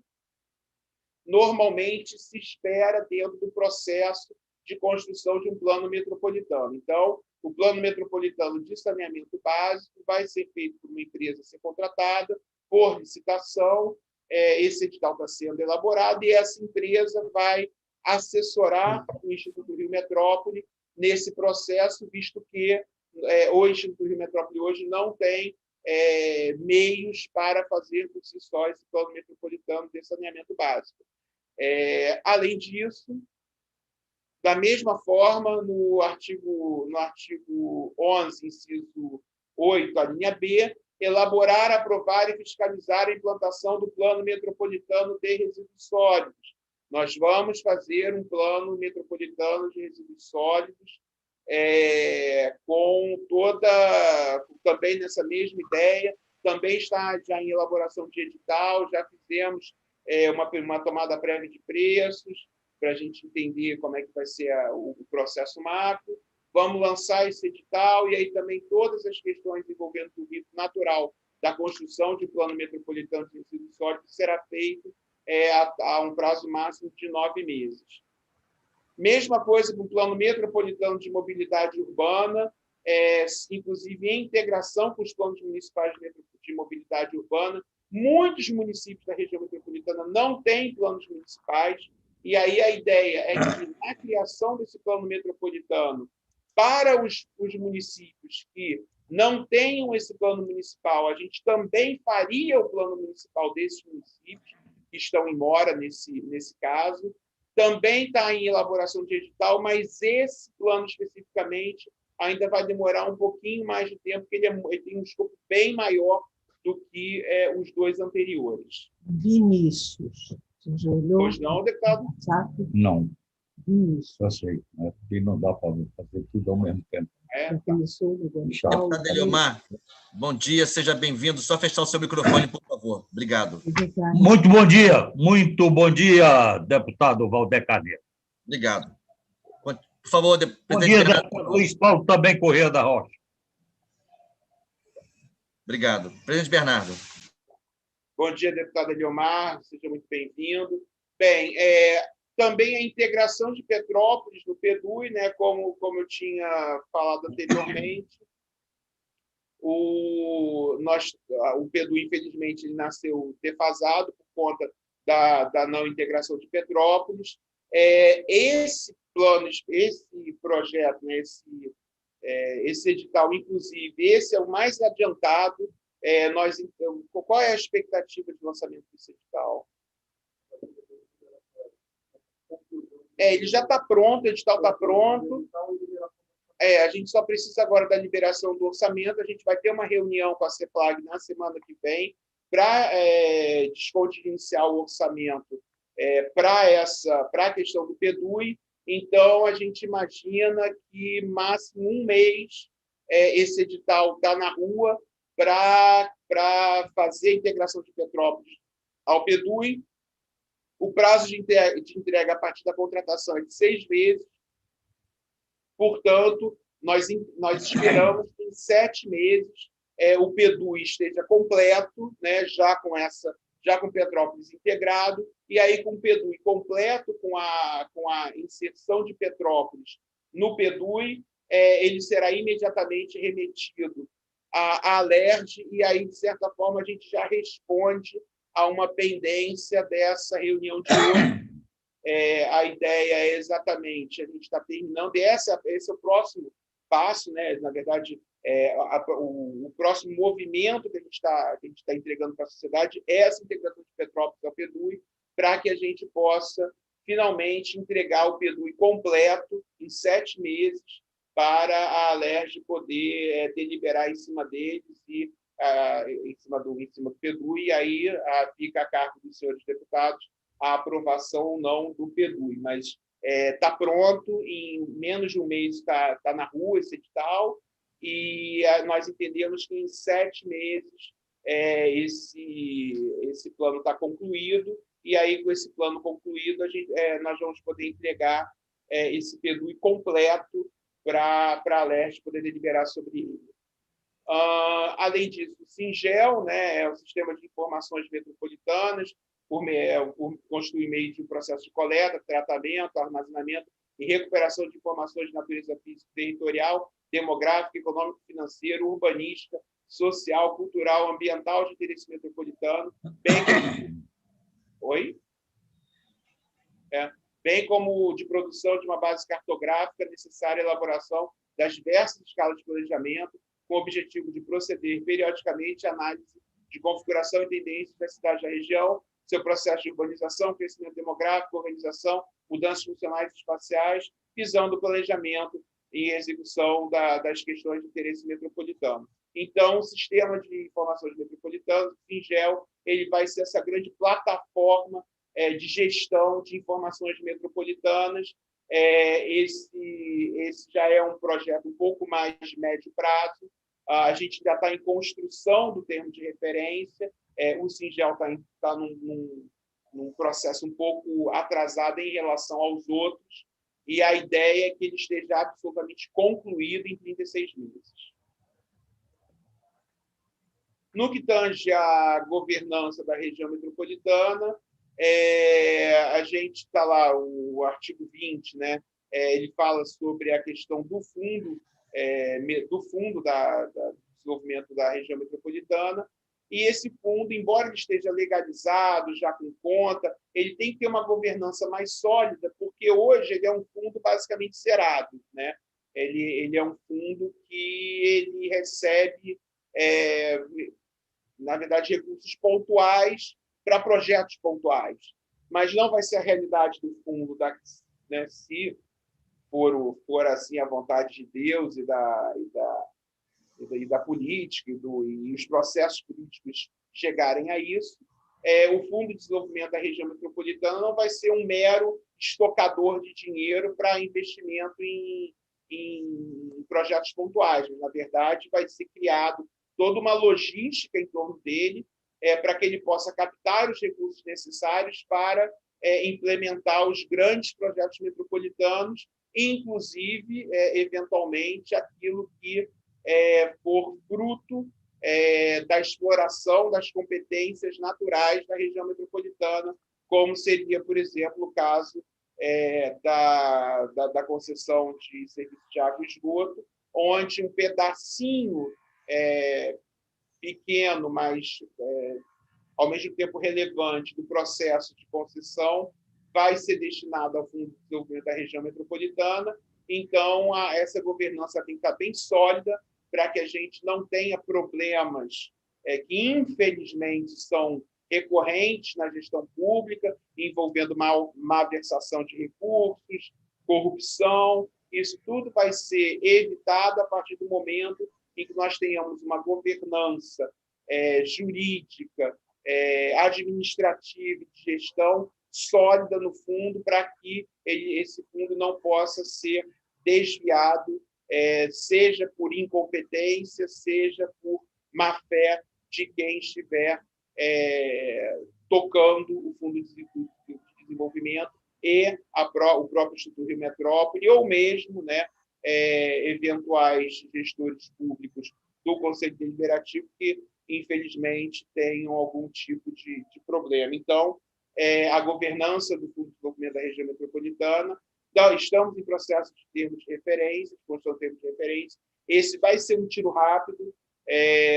normalmente se espera dentro do processo de construção de um plano metropolitano. Então, o plano metropolitano de saneamento básico vai ser feito por uma empresa a ser contratada, por licitação, esse edital está sendo elaborado e essa empresa vai assessorar o Instituto Rio Metrópole nesse processo, visto que o Instituto Rio Metrópole hoje não tem meios para fazer por si só esse plano metropolitano de saneamento básico. Além disso, da mesma forma, no artigo 11, inciso 8, a linha B, elaborar, aprovar e fiscalizar a implantação do Plano Metropolitano de Resíduos Sólidos. Nós vamos fazer um Plano Metropolitano de Resíduos Sólidos também nessa mesma ideia, também está já em elaboração de edital, já fizemos uma tomada prévia de preços, para a gente entender como é que vai ser o processo macro. Vamos lançar esse edital e aí também todas as questões envolvendo o risco natural da construção de plano metropolitano de resíduos sólidos será feito a um prazo máximo de 9 meses. Mesma coisa com o plano metropolitano de mobilidade urbana, inclusive em integração com os planos municipais de mobilidade urbana. Muitos municípios da região metropolitana não têm planos municipais, e aí a ideia é que, na criação desse plano metropolitano, para os municípios que não tenham esse plano municipal, a gente também faria o plano municipal desses municípios, que estão em mora nesse caso. Também está em elaboração de edital, mas esse plano especificamente ainda vai demorar um pouquinho mais de tempo, porque ele tem um escopo bem maior do que os dois anteriores.
Vinícius. Você olhou?
Pois não, deputado?
Não.
Vinícius.
Eu sei, né? Porque não dá para fazer tudo ao mesmo tempo.
Deputado Eliomar, bom dia, seja bem-vindo. Só fechar o seu microfone, por favor. Obrigado.
Muito bom dia, deputado Valdeir Carneiro.
Obrigado. Por favor,
bom dia, deputado Luiz Paulo, também Correia da Rocha.
Obrigado. Presidente Bernardo.
Bom dia, deputado Eliomar, seja muito bem-vindo. Bem, também a integração de Petrópolis no PEDUI, né, como eu tinha falado anteriormente, o PEDUI, infelizmente, ele nasceu defasado por conta da não integração de Petrópolis. Esse plano, esse projeto, né, esse edital, inclusive, esse é o mais adiantado. Qual é a expectativa de lançamento desse edital? Ele já está pronto, o edital está pronto. A gente só precisa agora da liberação do orçamento. A gente vai ter uma reunião com a CEPLAG na semana que vem para descontinuar o orçamento para a questão do PEDUI. Então, a gente imagina que, máximo um mês, esse edital está na rua para fazer a integração de Petrópolis ao PEDUI. O prazo de entrega a partir da contratação é de 6 meses. Portanto, nós esperamos que em 7 meses o PEDUI esteja completo, né, já com Petrópolis integrado, e aí com o PEDUI completo, com a inserção de Petrópolis no PEDUI, ele será imediatamente remetido à Alerj, e aí, de certa forma, a gente já responde a uma pendência dessa reunião de hoje. A ideia é exatamente, a gente está terminando, esse é o próximo passo, né? Na verdade, o próximo movimento que a gente está entregando para a sociedade é essa integração de Petrópolis ao PEDUI, para que a gente possa, finalmente, entregar o PEDUI completo em 7 meses para a Alerj poder deliberar em cima deles e em cima do PEDUI, e aí fica a cargo dos senhores deputados a aprovação ou não do PEDUI, mas está pronto, em menos de um mês está na rua esse edital, e nós entendemos que em 7 meses esse plano está concluído, e aí com esse plano concluído nós vamos poder entregar esse PEDUI completo para a Alerj poder deliberar sobre ele. Além disso, o SINGEL, né, é o Sistema de Informações Metropolitanas, constitui meio de um processo de coleta, tratamento, armazenamento e recuperação de informações de natureza física e territorial, demográfica, econômico, financeiro, urbanística, social, cultural, ambiental de interesse metropolitano, bem como de produção de uma base cartográfica necessária à elaboração das diversas escalas de planejamento, com o objetivo de proceder periodicamente à análise de configuração e tendências da cidade da região, seu processo de urbanização, crescimento demográfico, organização, mudanças funcionais e espaciais, visando o planejamento e execução das questões de interesse metropolitano. Então, o Sistema de Informações Metropolitanas, o SINGEL, ele vai ser essa grande plataforma de gestão de informações metropolitanas. Esse já é um projeto um pouco mais de médio prazo. A gente ainda está em construção do termo de referência. O SINGEL está num processo um pouco atrasado em relação aos outros, e a ideia é que ele esteja absolutamente concluído em 36 meses. No que tange à governança da região metropolitana, a gente está lá, o artigo 20, né? Ele fala sobre a questão do fundo do desenvolvimento da região metropolitana, e esse fundo, embora ele esteja legalizado, já com conta, ele tem que ter uma governança mais sólida, porque hoje ele é um fundo basicamente cerado, né? Ele é um fundo que ele recebe, na verdade, recursos pontuais para projetos pontuais, mas não vai ser a realidade do fundo, né? Se for assim a vontade de Deus e da política e os processos políticos chegarem a isso, o Fundo de Desenvolvimento da Região Metropolitana não vai ser um mero estocador de dinheiro para investimento em projetos pontuais, mas, na verdade, vai ser criado toda uma logística em torno dele para que ele possa captar os recursos necessários para implementar os grandes projetos metropolitanos, inclusive, eventualmente, aquilo que for fruto da exploração das competências naturais da região metropolitana, como seria, por exemplo, o caso da concessão de serviço de água e esgoto, onde um pedacinho pequeno, mas ao mesmo tempo relevante do processo de concessão vai ser destinado ao Fundo de Desenvolvimento da Região Metropolitana. Então, essa governança tem que estar bem sólida para que a gente não tenha problemas que, infelizmente, são recorrentes na gestão pública, envolvendo malversação de recursos, corrupção. Isso tudo vai ser evitado a partir do momento em que nós tenhamos uma governança jurídica, administrativa e de gestão sólida no fundo, para que esse fundo não possa ser desviado, seja por incompetência, seja por má-fé de quem estiver tocando o Fundo de Desenvolvimento e o próprio Instituto Rio Metrópole, ou mesmo eventuais gestores públicos do Conselho Deliberativo que, infelizmente, tenham algum tipo de problema. Então, a governança do Fundo de Desenvolvimento da Região Metropolitana, estamos em processo de termos de referência, de construção de termos de referência. Esse vai ser um tiro rápido,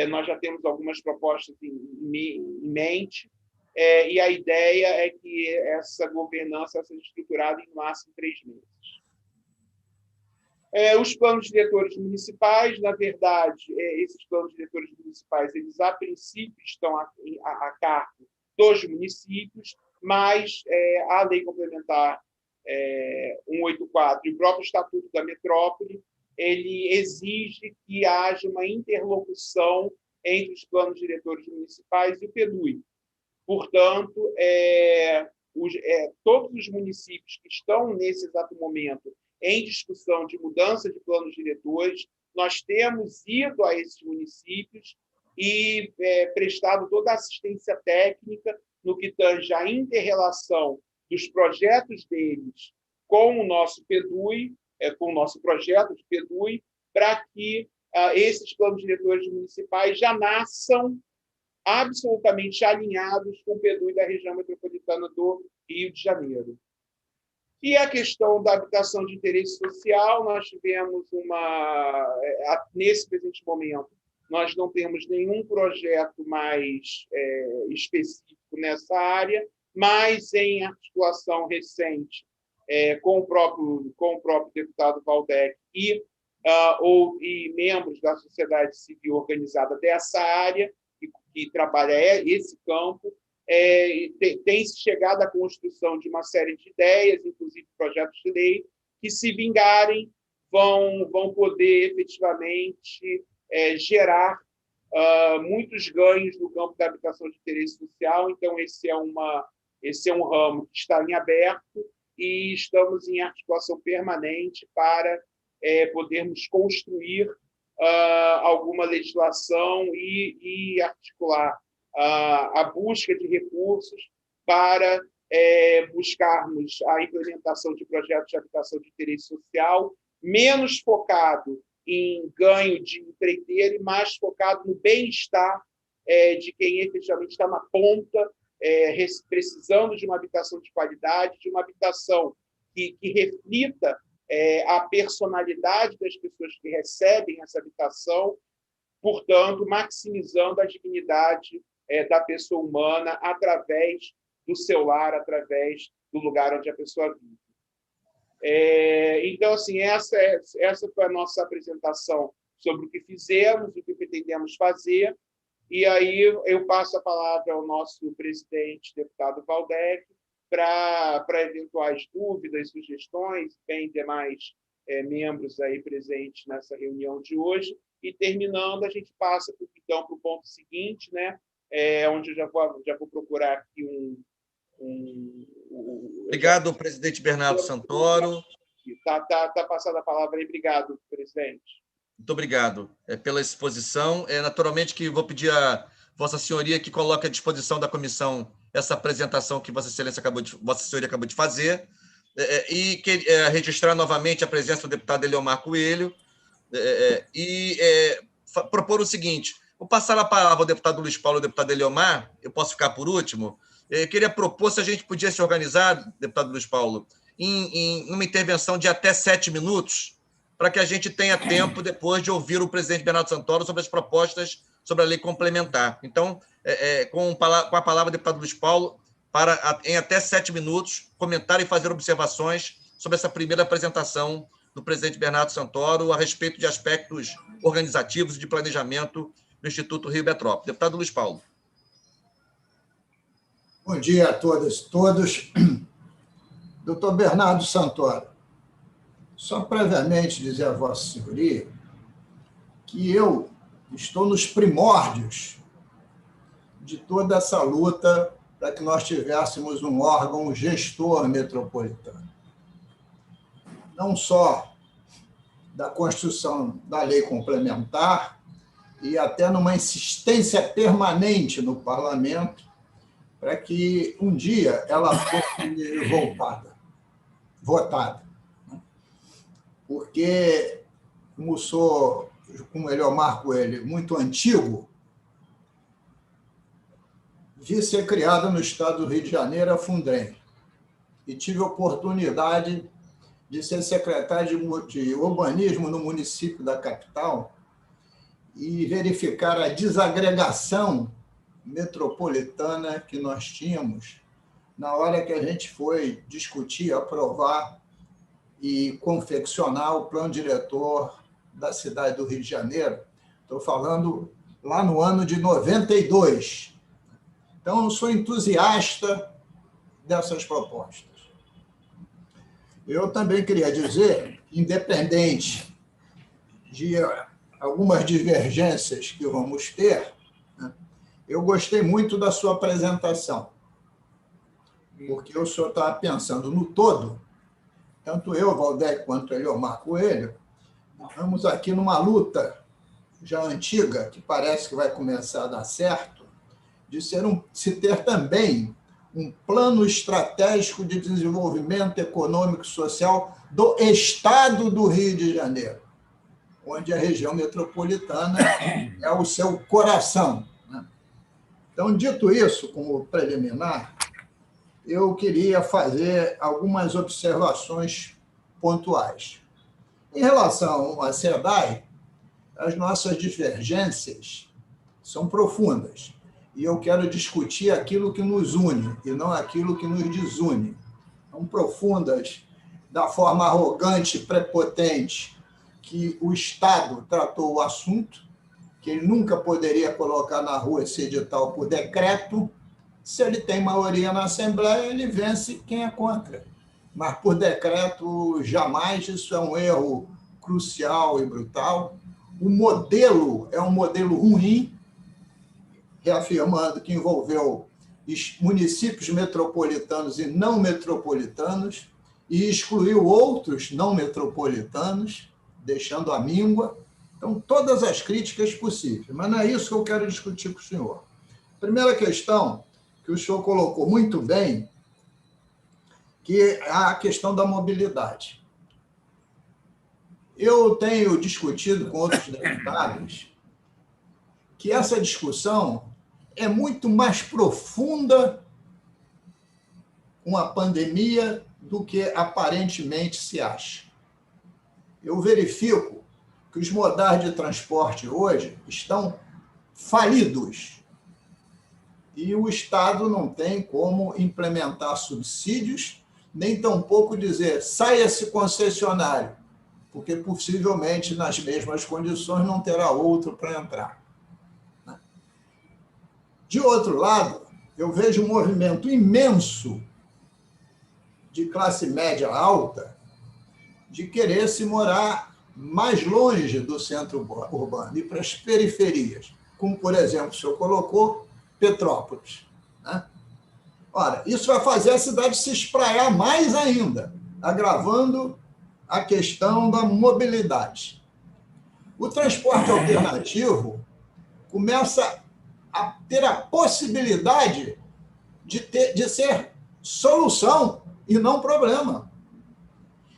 nós já temos algumas propostas em mente, e a ideia é que essa governança seja estruturada em no máximo 3 meses. Os planos diretores municipais, na verdade, esses planos diretores municipais, eles a princípio estão a cargo dos municípios, mas a Lei Complementar 184 e o próprio Estatuto da Metrópole, ele exige que haja uma interlocução entre os planos diretores municipais e o PEDUI. Portanto, todos os municípios que estão, nesse exato momento, em discussão de mudança de planos diretores, nós temos ido a esses municípios e prestado toda a assistência técnica no que tange à inter-relação dos projetos deles com o nosso PEDUI, com o nosso projeto de PEDUI, para que esses planos diretores municipais já nasçam absolutamente alinhados com o PEDUI da região metropolitana do Rio de Janeiro. E a questão da habitação de interesse social, nós tivemos nesse presente momento, nós não temos nenhum projeto mais específico nessa área, mas em articulação recente com o próprio deputado Waldeck e membros da sociedade civil organizada dessa área, que trabalha esse campo, tem-se chegado à construção de uma série de ideias, inclusive projetos de lei, que, se vingarem, vão poder efetivamente gerar muitos ganhos no campo da habitação de interesse social. Então, esse é um ramo que está em aberto e estamos em articulação permanente para podermos construir alguma legislação e articular a busca de recursos para buscarmos a implementação de projetos de habitação de interesse social, menos focado em ganho de empreiteiro e mais focado no bem-estar de quem efetivamente está na ponta, precisando de uma habitação de qualidade, de uma habitação que reflita a personalidade das pessoas que recebem essa habitação, portanto, maximizando a dignidade da pessoa humana através do seu lar, através do lugar onde a pessoa vive. Então, assim, essa foi a nossa apresentação sobre o que fizemos, o que pretendemos fazer, e aí eu passo a palavra ao nosso presidente, deputado Waldeck, para eventuais dúvidas, sugestões, bem demais membros aí presentes nessa reunião de hoje, e terminando, a gente passa, então, para o ponto seguinte, né, onde eu já vou procurar aqui
Obrigado, presidente Bernardo Santoro.
Tá passada a palavra aí. Obrigado, presidente.
Muito obrigado pela exposição. Naturalmente que vou pedir a Vossa Senhoria que coloque à disposição da comissão essa apresentação que Vossa Senhoria acabou de fazer, e registrar novamente a presença do deputado Eliomar Coelho, e propor o seguinte: Vou passar a palavra ao deputado Luiz Paulo e ao deputado Eliomar, eu posso ficar por último. Eu queria propor se a gente podia se organizar, deputado Luiz Paulo, em uma intervenção de até 7 minutos, para que a gente tenha tempo depois de ouvir o presidente Bernardo Santoro sobre as propostas sobre a lei complementar. Então, com a palavra, deputado Luiz Paulo, para, em até 7 minutos, comentar e fazer observações sobre essa primeira apresentação do presidente Bernardo Santoro a respeito de aspectos organizativos e de planejamento do Instituto Rio Metrópole. Deputado Luiz Paulo.
Bom dia a todas e todos. Doutor Bernardo Santoro, só previamente dizer a Vossa Senhoria que eu estou nos primórdios de toda essa luta para que nós tivéssemos um órgão gestor metropolitano. Não só da construção da lei complementar e até numa insistência permanente no parlamento para que um dia ela fosse votada. Porque, como Eliomar Coelho, muito antigo, vi ser criada no estado do Rio de Janeiro a Fundrem e tive a oportunidade de ser secretário de urbanismo no município da capital e verificar a desagregação metropolitana que nós tínhamos na hora que a gente foi discutir, aprovar e confeccionar o plano diretor da cidade do Rio de Janeiro. Estou falando lá no ano de 92. Então, eu sou entusiasta dessas propostas. Eu também queria dizer, independente de algumas divergências que vamos ter, né, eu gostei muito da sua apresentação, porque o senhor estava pensando no todo, tanto eu, Valdec, quanto Eliomar Coelho, estamos aqui numa luta já antiga, que parece que vai começar a dar certo, de se ter também um plano estratégico de desenvolvimento econômico e social do Estado do Rio de Janeiro, onde a região metropolitana é o seu coração. Então, dito isso, como preliminar, eu queria fazer algumas observações pontuais. Em relação à SEDAI, as nossas divergências são profundas, e eu quero discutir aquilo que nos une e não aquilo que nos desune. São profundas da forma arrogante e prepotente que o Estado tratou o assunto, que ele nunca poderia colocar na rua esse edital por decreto. Se ele tem maioria na Assembleia, ele vence quem é contra. Mas por decreto, jamais. Isso é um erro crucial e brutal. O modelo é um modelo ruim, reafirmando que envolveu municípios metropolitanos e não metropolitanos e excluiu outros não metropolitanos, deixando a míngua. Então, todas as críticas possíveis. Mas não é isso que eu quero discutir com o senhor. Primeira questão que o senhor colocou muito bem, que é a questão da mobilidade. Eu tenho discutido com outros deputados que essa discussão é muito mais profunda com a pandemia do que aparentemente se acha. Eu verifico que os modais de transporte hoje estão falidos e o Estado não tem como implementar subsídios, nem tampouco dizer saia esse concessionário, porque possivelmente nas mesmas condições não terá outro para entrar. De outro lado, eu vejo um movimento imenso de classe média alta de querer se morar mais longe do centro urbano e para as periferias, como, por exemplo, o senhor colocou, Petrópolis. Ora, isso vai fazer a cidade se espraiar mais ainda, agravando a questão da mobilidade. O transporte alternativo começa a ter a possibilidade de ser solução e não problema.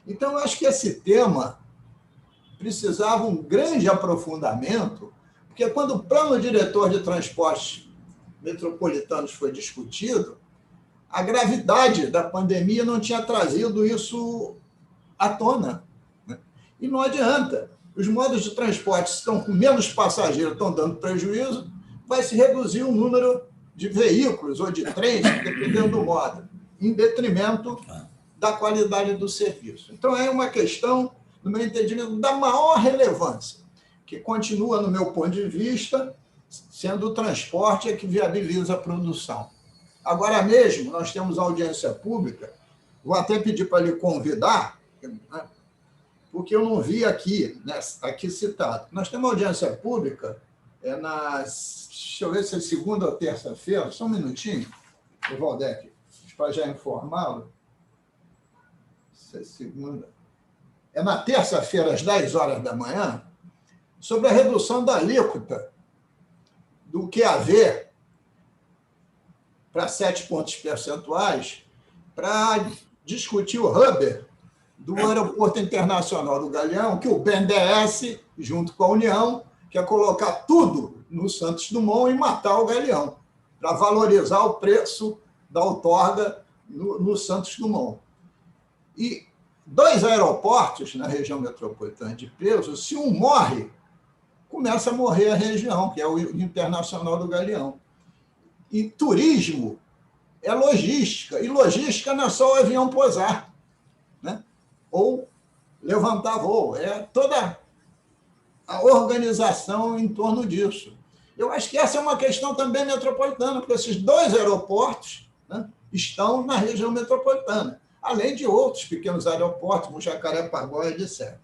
Então, eu acho que esse tema precisava um grande aprofundamento, porque Porque quando o plano diretor de transportes metropolitanos foi discutido, a gravidade da pandemia não tinha trazido isso à tona, né? E não adianta. Os modos de transporte estão com menos passageiros, estão dando prejuízo, vai se reduzir o número de veículos ou de trens, dependendo do modo, em detrimento da qualidade do serviço. Então, é uma questão, no meu entendimento, da maior relevância, que continua, no meu ponto de vista, sendo o transporte que viabiliza a produção. Agora mesmo, nós temos audiência pública, vou até pedir para lhe convidar, né, porque eu não vi aqui, né, aqui citado. Nós temos audiência pública, deixa eu ver se é segunda ou terça-feira, só um minutinho, o Valdec, para já informá-lo. Se é segunda. É na terça-feira, às 10 horas da manhã, sobre a redução da alíquota do QAV para 7 pontos percentuais, para discutir o hub do Aeroporto Internacional do Galeão, que o BNDES, junto com a União, quer colocar tudo no Santos Dumont e matar o Galeão, para valorizar o preço da outorga no Santos Dumont. E 2 aeroportos na região metropolitana de Peso, se um morre, começa a morrer a região, que é o Internacional do Galeão. E turismo é logística, e logística não é só o avião pousar, né? Ou levantar voo, é toda a organização em torno disso. Eu acho que essa é uma questão também metropolitana, porque esses 2 aeroportos, né, estão na região metropolitana, além de outros pequenos aeroportos, como Jacarepaguá, etc.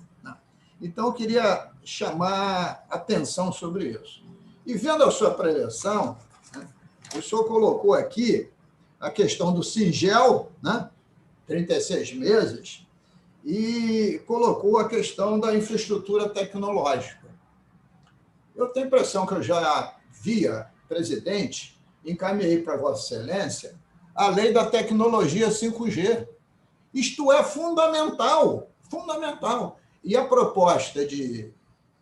Então, eu queria chamar atenção sobre isso. E vendo a sua preleção, né, o senhor colocou aqui a questão do Singel, né, 36 meses, e colocou a questão da infraestrutura tecnológica. Eu tenho a impressão que eu já via, presidente, encaminhei para Vossa Excelência a lei da tecnologia 5G. Isto é fundamental, fundamental. E a proposta de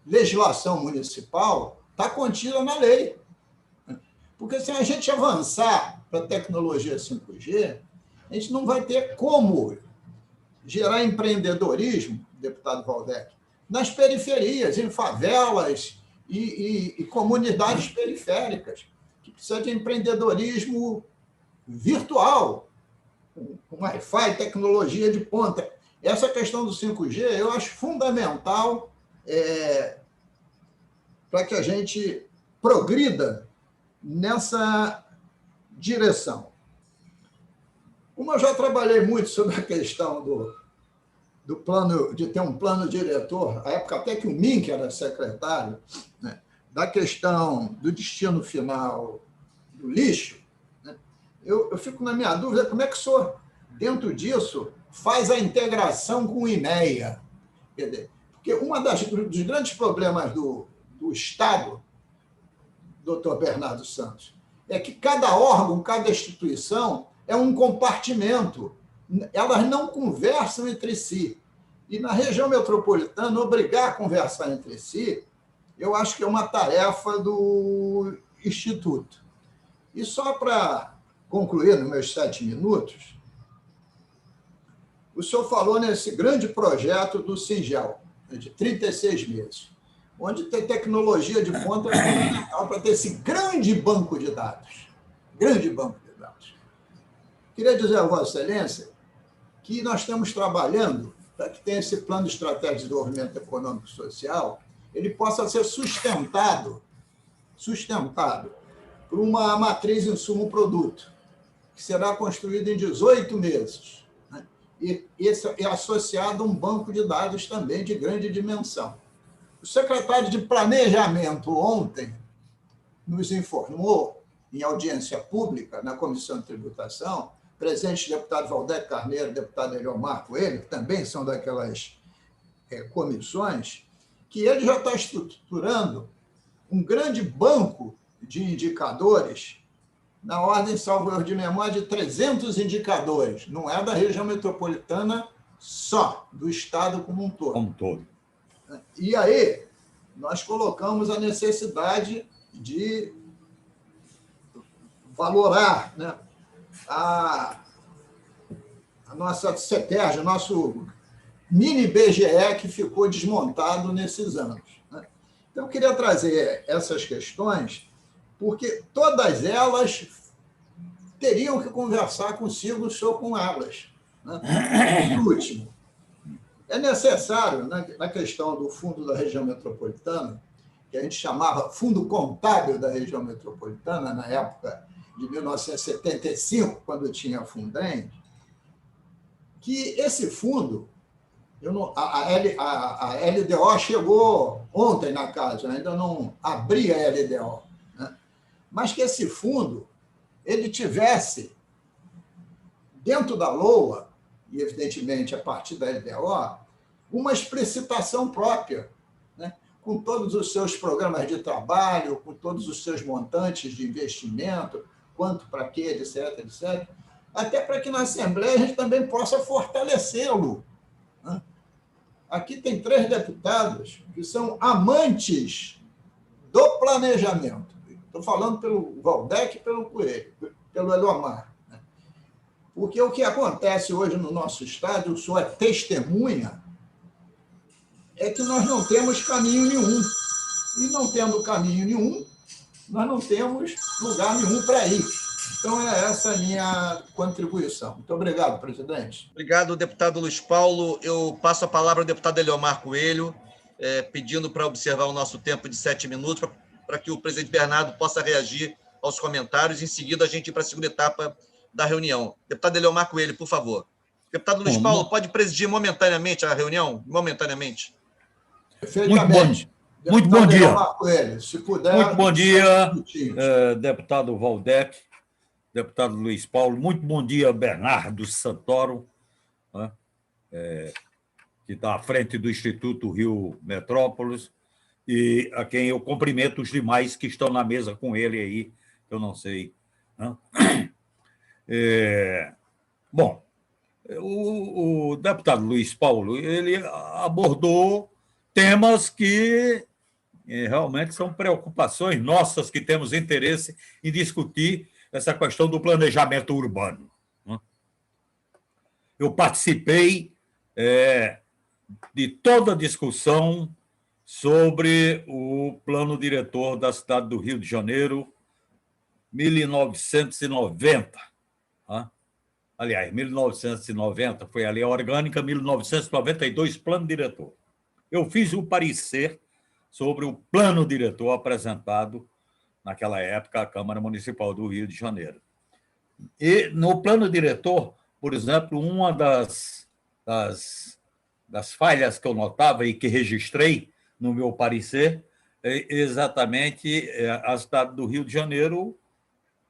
legislação municipal está contida na lei. Porque se a gente avançar para a tecnologia 5G, a gente não vai ter como gerar empreendedorismo, deputado Valdec, nas periferias, em favelas e comunidades periféricas, que precisa de empreendedorismo virtual, com Wi-Fi, tecnologia de ponta. Essa questão do 5G eu acho fundamental para que a gente progrida nessa direção. Como eu já trabalhei muito sobre a questão do plano, de ter um plano diretor, a época até que o Mink era secretário, né, da questão do destino final do lixo, né, eu fico na minha dúvida como é que o senhor, dentro disso, faz a integração com o INEA. Quer dizer, porque dos grandes problemas do Estado, doutor Bernardo Santos, é que cada órgão, cada instituição é um compartimento. Elas não conversam entre si. E na região metropolitana, obrigar a conversar entre si, eu acho que é uma tarefa do Instituto. E só para concluir, nos meus 7 minutos, o senhor falou nesse grande projeto do Singel, de 36 meses, onde tem tecnologia de ponta fundamental para ter esse grande banco de dados. Grande banco de dados. Queria dizer a Vossa Excelência que nós estamos trabalhando para que tenha esse plano de estratégia de desenvolvimento econômico e social, ele possa ser sustentado por uma matriz insumo-produto, que será construída em 18 meses. E esse é associado a um banco de dados também de grande dimensão. O secretário de Planejamento ontem nos informou, em audiência pública, na Comissão de Tributação, presente deputado Valdec Carneiro, deputado Eliomar Coelho, que também são daquelas comissões, que ele já está estruturando um grande banco de indicadores, na ordem, salvo erro de memória, de 300 indicadores. Não é da região metropolitana só, do Estado como um todo.
Como todo.
E aí, nós colocamos a necessidade de valorar, né, a nossa CETERJ, o nosso mini BGE que ficou desmontado nesses anos, né? Então, eu queria trazer essas questões, porque todas elas teriam que conversar consigo ou com elas, né? Por último, é necessário, na questão do Fundo da Região Metropolitana, que a gente chamava Fundo Contábil da Região Metropolitana, na época de 1975, quando tinha a Fundem, que esse fundo, a LDO chegou ontem na casa, ainda não abri a LDO, né? Mas que esse fundo ele tivesse, dentro da LOA, e evidentemente a partir da LDO, uma explicitação própria, né? Com todos os seus programas de trabalho, com todos os seus montantes de investimento, quanto para quê, etc., etc., até para que na Assembleia a gente também possa fortalecê-lo, né? Aqui tem 3 deputados que são amantes do planejamento. Estou falando pelo Valdec e pelo Coelho, pelo Eliomar, né? Porque o que acontece hoje no nosso Estado, o senhor é testemunha, é que nós não temos caminho nenhum. E não tendo caminho nenhum, nós não temos lugar nenhum para ir. Então, é essa a minha contribuição. Muito obrigado, presidente.
Obrigado, deputado Luiz Paulo. Eu passo a palavra ao deputado Eliomar Coelho, pedindo para observar o nosso tempo de 7 minutos, para que o presidente Bernardo possa reagir aos comentários. Em seguida, a gente ir para a segunda etapa da reunião. Deputado Eliomar Coelho, por favor. Deputado Luiz Paulo, pode presidir momentaneamente a reunião? Momentaneamente.
Perfeitamente.
Muito bom dia.
Eliomar Coelho, se puder,
muito bom dia, deputado Valdec, deputado Luiz Paulo. Muito bom dia, Bernardo Santoro, né, que está à frente do Instituto Rio Metrópolis, e a quem eu cumprimento os demais que estão na mesa com ele aí, eu não sei, né? Bom, o deputado Luiz Paulo, ele abordou temas que realmente são preocupações nossas, que temos interesse em discutir essa questão do planejamento urbano, né? Eu participei de toda a discussão sobre o plano diretor da cidade do Rio de Janeiro, 1990. Né? Aliás, 1990 foi a lei orgânica, 1992, plano diretor. Eu fiz o parecer sobre o plano diretor apresentado naquela época à Câmara Municipal do Rio de Janeiro. E no plano diretor, por exemplo, uma das falhas que eu notava e que registrei no meu parecer é exatamente a cidade do Rio de Janeiro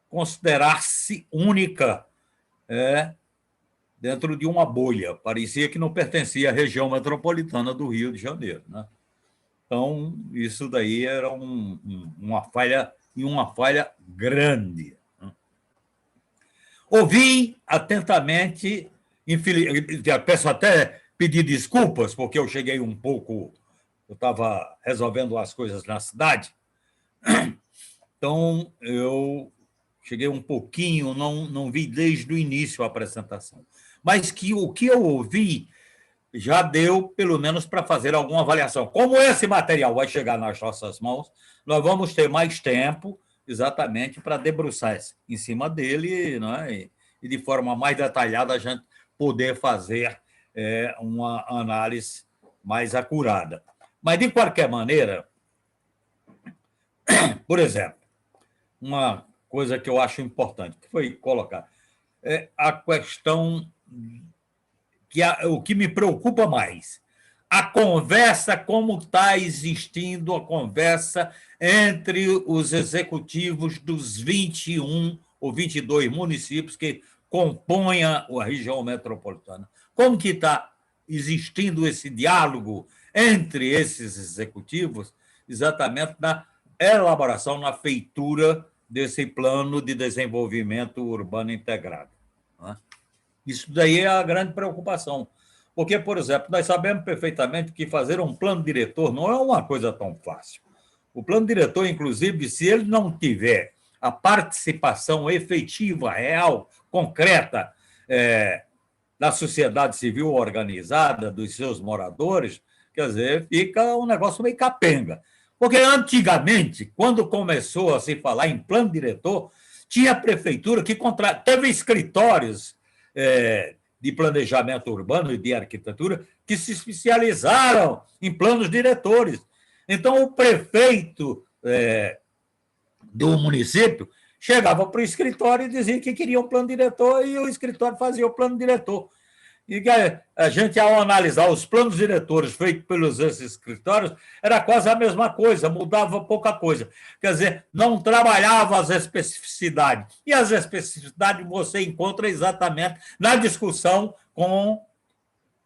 considerar-se única dentro de uma bolha. Parecia que não pertencia à região metropolitana do Rio de Janeiro, né? Então, isso daí era uma falha, e uma falha grande. Ouvi atentamente, peço até pedir desculpas, porque eu cheguei um pouco, eu estava resolvendo as coisas na cidade, então eu cheguei um pouquinho, não vi desde o início a apresentação. Mas o que eu ouvi já deu, pelo menos, para fazer alguma avaliação. Como esse material vai chegar nas nossas mãos, nós vamos ter mais tempo exatamente para debruçar em cima dele, né? E de forma mais detalhada a gente poder fazer uma análise mais acurada. Mas, de qualquer maneira, por exemplo, uma coisa que eu acho importante, que foi colocar, a questão o que me preocupa mais, a conversa, como está existindo a conversa entre os executivos dos 21 ou 22 municípios que compõem a região metropolitana. Como que está existindo esse diálogo entre esses executivos, exatamente na elaboração, na feitura desse plano de desenvolvimento urbano integrado, né? Isso daí é a grande preocupação, Porque, por exemplo, nós sabemos perfeitamente que fazer um plano diretor não é uma coisa tão fácil. O plano diretor, inclusive, se ele não tiver a participação efetiva, real, concreta, da sociedade civil organizada, dos seus moradores, quer dizer, fica um negócio meio capenga. Porque antigamente, quando começou a se falar em plano diretor, tinha prefeitura que teve escritórios de planejamento urbano e de arquitetura que se especializaram em planos diretores. Então, o prefeito do município chegava para o escritório e dizia que queria um plano diretor e o escritório fazia o plano diretor. E a gente, ao analisar os planos diretores feitos pelos escritórios, era quase a mesma coisa, mudava pouca coisa. Quer dizer, não trabalhava as especificidades. E as especificidades você encontra exatamente na discussão com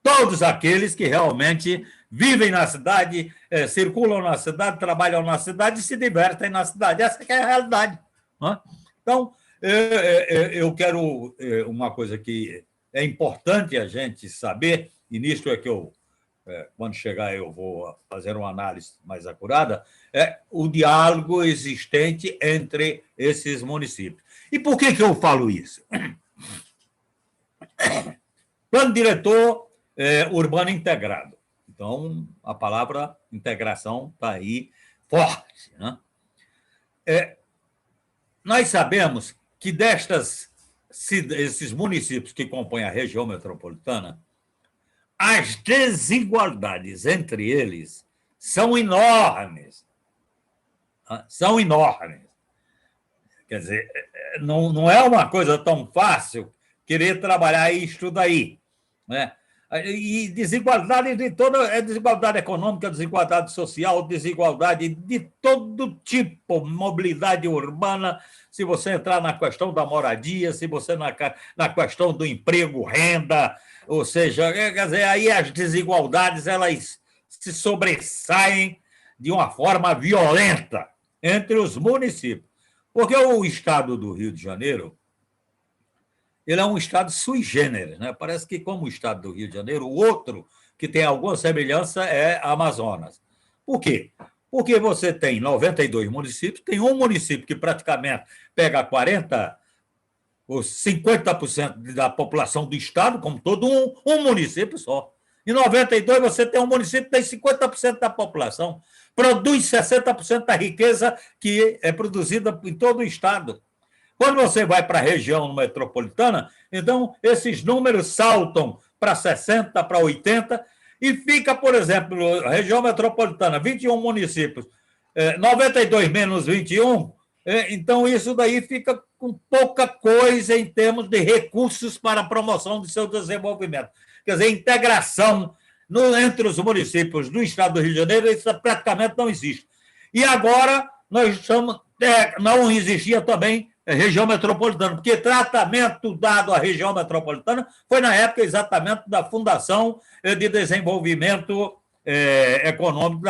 todos aqueles que realmente vivem na cidade, circulam na cidade, trabalham na cidade e se divertem na cidade. Essa que é a realidade. Não? Então, eu quero uma coisa que é importante a gente saber, e nisso é que quando chegar, eu vou fazer uma análise mais acurada, é o diálogo existente entre esses municípios. E por que eu falo isso? Plano diretor urbano integrado. Então, a palavra integração está aí forte. Né? Nós sabemos que esses municípios que compõem a região metropolitana, as desigualdades entre eles são enormes. São enormes. Quer dizer, não é uma coisa tão fácil querer trabalhar isto daí. Né? E desigualdade de toda... desigualdade econômica, desigualdade social, desigualdade de todo tipo, mobilidade urbana, se você entrar na questão da moradia, se você na questão do emprego, renda, ou seja, quer dizer, aí as desigualdades elas se sobressaem de uma forma violenta entre os municípios. Porque o estado do Rio de Janeiro, ele é um estado sui generis, né? Parece que, como o estado do Rio de Janeiro, o outro que tem alguma semelhança é Amazonas. Por quê? Porque você tem 92 municípios, tem um município que praticamente pega 40% ou 50% da população do estado, como todo um município só. Em 92, você tem um município que tem 50% da população, produz 60% da riqueza que é produzida em todo o estado. Quando você vai para a região metropolitana, então esses números saltam para 60%, para 80%, e fica, por exemplo, a região metropolitana, 21 municípios, 92 menos 21, então isso daí fica com pouca coisa em termos de recursos para a promoção do seu desenvolvimento. Quer dizer, integração entre os municípios do estado do Rio de Janeiro, isso praticamente não existe. E agora nós estamos... não existia também região metropolitana, porque tratamento dado à região metropolitana foi na época exatamente da Fundação de Desenvolvimento Econômico,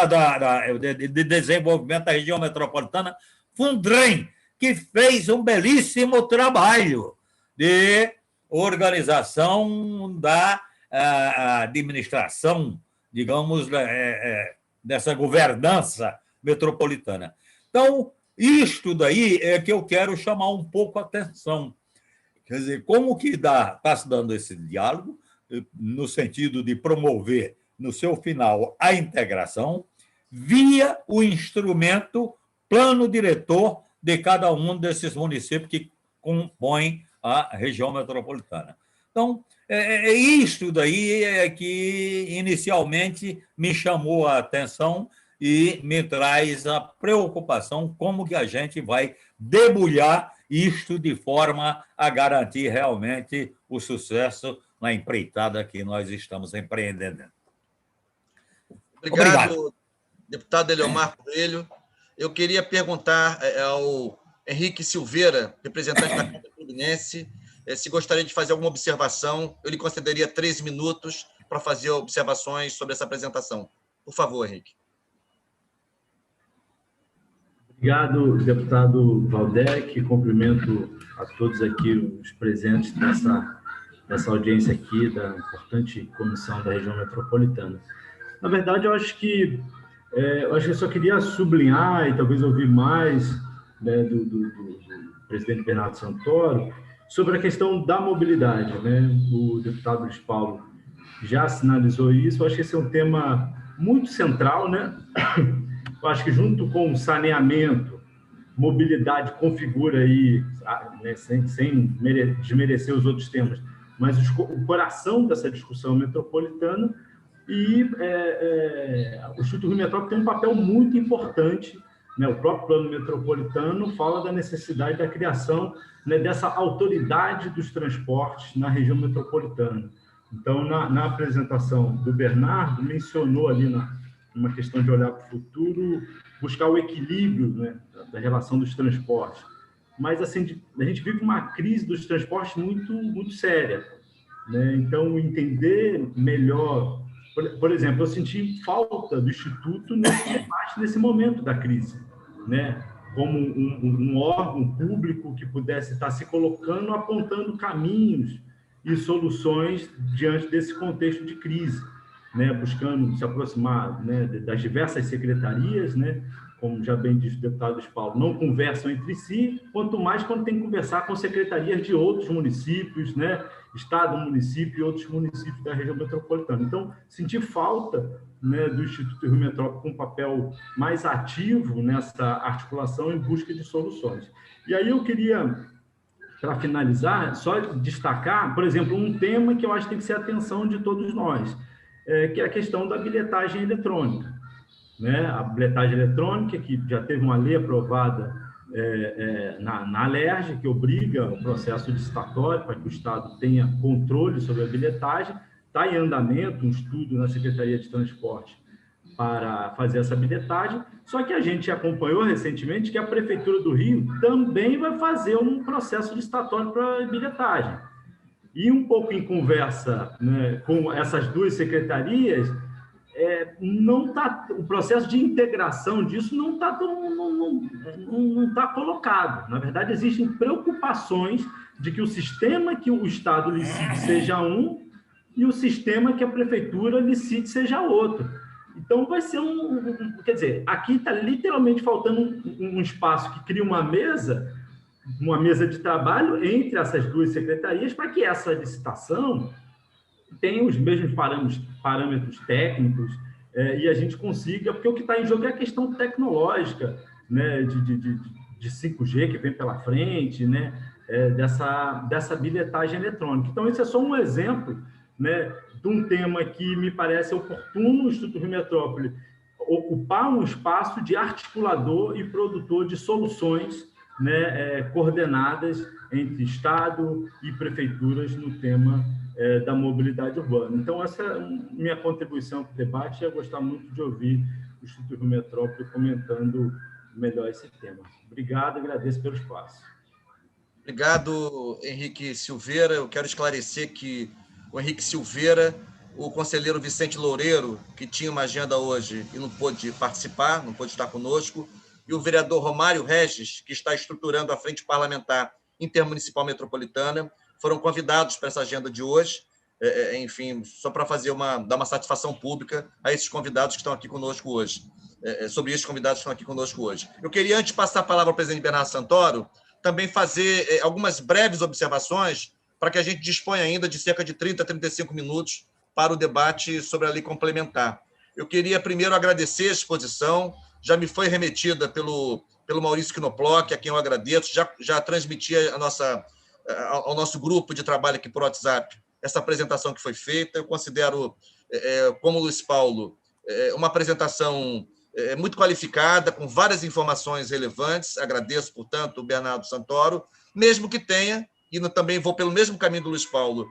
de Desenvolvimento da Região Metropolitana, Fundrem, que fez um belíssimo trabalho de organização da administração, digamos, dessa governança metropolitana. Então, isto daí é que eu quero chamar um pouco a atenção. Quer dizer, como que está se dando esse diálogo, no sentido de promover, no seu final, a integração, via o instrumento plano diretor de cada um desses municípios que compõem a região metropolitana. Então, isto daí é que inicialmente me chamou a atenção e me traz a preocupação como que a gente vai debulhar isto de forma a garantir realmente o sucesso na empreitada que nós estamos empreendendo.
Obrigado, deputado Eliomar Coelho. Eu queria perguntar ao Henrique Silveira, representante da Câmara Fluminense, se gostaria de fazer alguma observação. Eu lhe concederia 13 minutos para fazer observações sobre essa apresentação. Por favor, Henrique.
Obrigado, deputado Valdec. Cumprimento a todos aqui os presentes essa audiência aqui da importante comissão da região metropolitana. Na verdade, eu acho que eu só queria sublinhar e talvez ouvir mais, né, do presidente Bernardo Santoro sobre a questão da mobilidade, né? O deputado Luiz Paulo já sinalizou isso. Eu acho que esse é um tema muito central, né? Eu acho que junto com o saneamento, mobilidade configura aí, né, sem desmerecer os outros temas, mas o coração dessa discussão metropolitana. E o Instituto Rio Metrópole tem um papel muito importante, né? O próprio plano metropolitano fala da necessidade da criação, né, dessa autoridade dos transportes na região metropolitana. Então, na apresentação do Bernardo, mencionou ali numa questão de olhar para o futuro, buscar o equilíbrio, né, da relação dos transportes. Mas assim, a gente vive uma crise dos transportes muito, muito séria, né? Então, entender melhor... Por exemplo, eu senti falta do Instituto nesse momento da crise, né? Como um órgão público que pudesse estar se colocando, apontando caminhos e soluções diante desse contexto de crise, né? Buscando se aproximar, né, das diversas secretarias, né? Como já bem disse o deputado Luiz Paulo, não conversam entre si, quanto mais quando tem que conversar com secretarias de outros municípios, né? Estado, município e outros municípios da região metropolitana. Então, senti falta, né, do Instituto Rio Metrópole com um papel mais ativo nessa articulação em busca de soluções. E aí eu queria, para finalizar, só destacar, por exemplo, um tema que eu acho que tem que ser a atenção de todos nós, que é a questão da bilhetagem eletrônica, né? A bilhetagem eletrônica, que já teve uma lei aprovada na Alerj, que obriga o processo licitatório para que o Estado tenha controle sobre a bilhetagem. Está em andamento um estudo na Secretaria de Transporte para fazer essa bilhetagem, só que a gente acompanhou recentemente que a Prefeitura do Rio também vai fazer um processo licitatório para bilhetagem. E um pouco em conversa, né, com essas duas secretarias, o processo de integração disso não está colocado. Na verdade, existem preocupações de que o sistema que o Estado licite seja um e o sistema que a Prefeitura licite seja outro. Então, vai ser quer dizer, aqui está literalmente faltando um espaço que cria uma mesa de trabalho entre essas duas secretarias para que essa licitação tenha os mesmos parâmetros técnicos, e a gente consiga, porque o que está em jogo é a questão tecnológica, né, de 5G que vem pela frente, né, dessa bilhetagem eletrônica. Então, esse é só um exemplo, né, de um tema que me parece oportuno o Instituto Rio Metrópole ocupar um espaço de articulador e produtor de soluções, né, coordenadas entre Estado e prefeituras no tema da mobilidade urbana. Então, essa é a minha contribuição para o debate, e eu gostar muito de ouvir o Instituto Rio Metrópole comentando melhor esse tema. Obrigado, agradeço pelo espaço.
Obrigado, Henrique Silveira. Eu quero esclarecer que o Henrique Silveira, o conselheiro Vicente Loureiro, que tinha uma agenda hoje e não pôde participar, não pôde estar conosco, e o vereador Romário Regis, que está estruturando a Frente Parlamentar Intermunicipal Metropolitana, foram convidados para essa agenda de hoje. Enfim, só para dar uma satisfação pública a esses convidados que estão aqui conosco hoje, sobre esses convidados que estão aqui conosco hoje. Eu queria, antes de passar a palavra ao presidente Bernardo Santoro, também fazer algumas breves observações para que a gente disponha ainda de cerca de 30 a 35 minutos para o debate sobre a lei complementar. Eu queria primeiro agradecer a exposição, já me foi remetida pelo Maurício Knoploch, a quem eu agradeço, já transmiti ao nosso grupo de trabalho aqui por WhatsApp essa apresentação que foi feita. Eu considero, como Luiz Paulo, uma apresentação muito qualificada, com várias informações relevantes. Agradeço, portanto, o Bernardo Santoro, mesmo que tenha, e também vou pelo mesmo caminho do Luiz Paulo,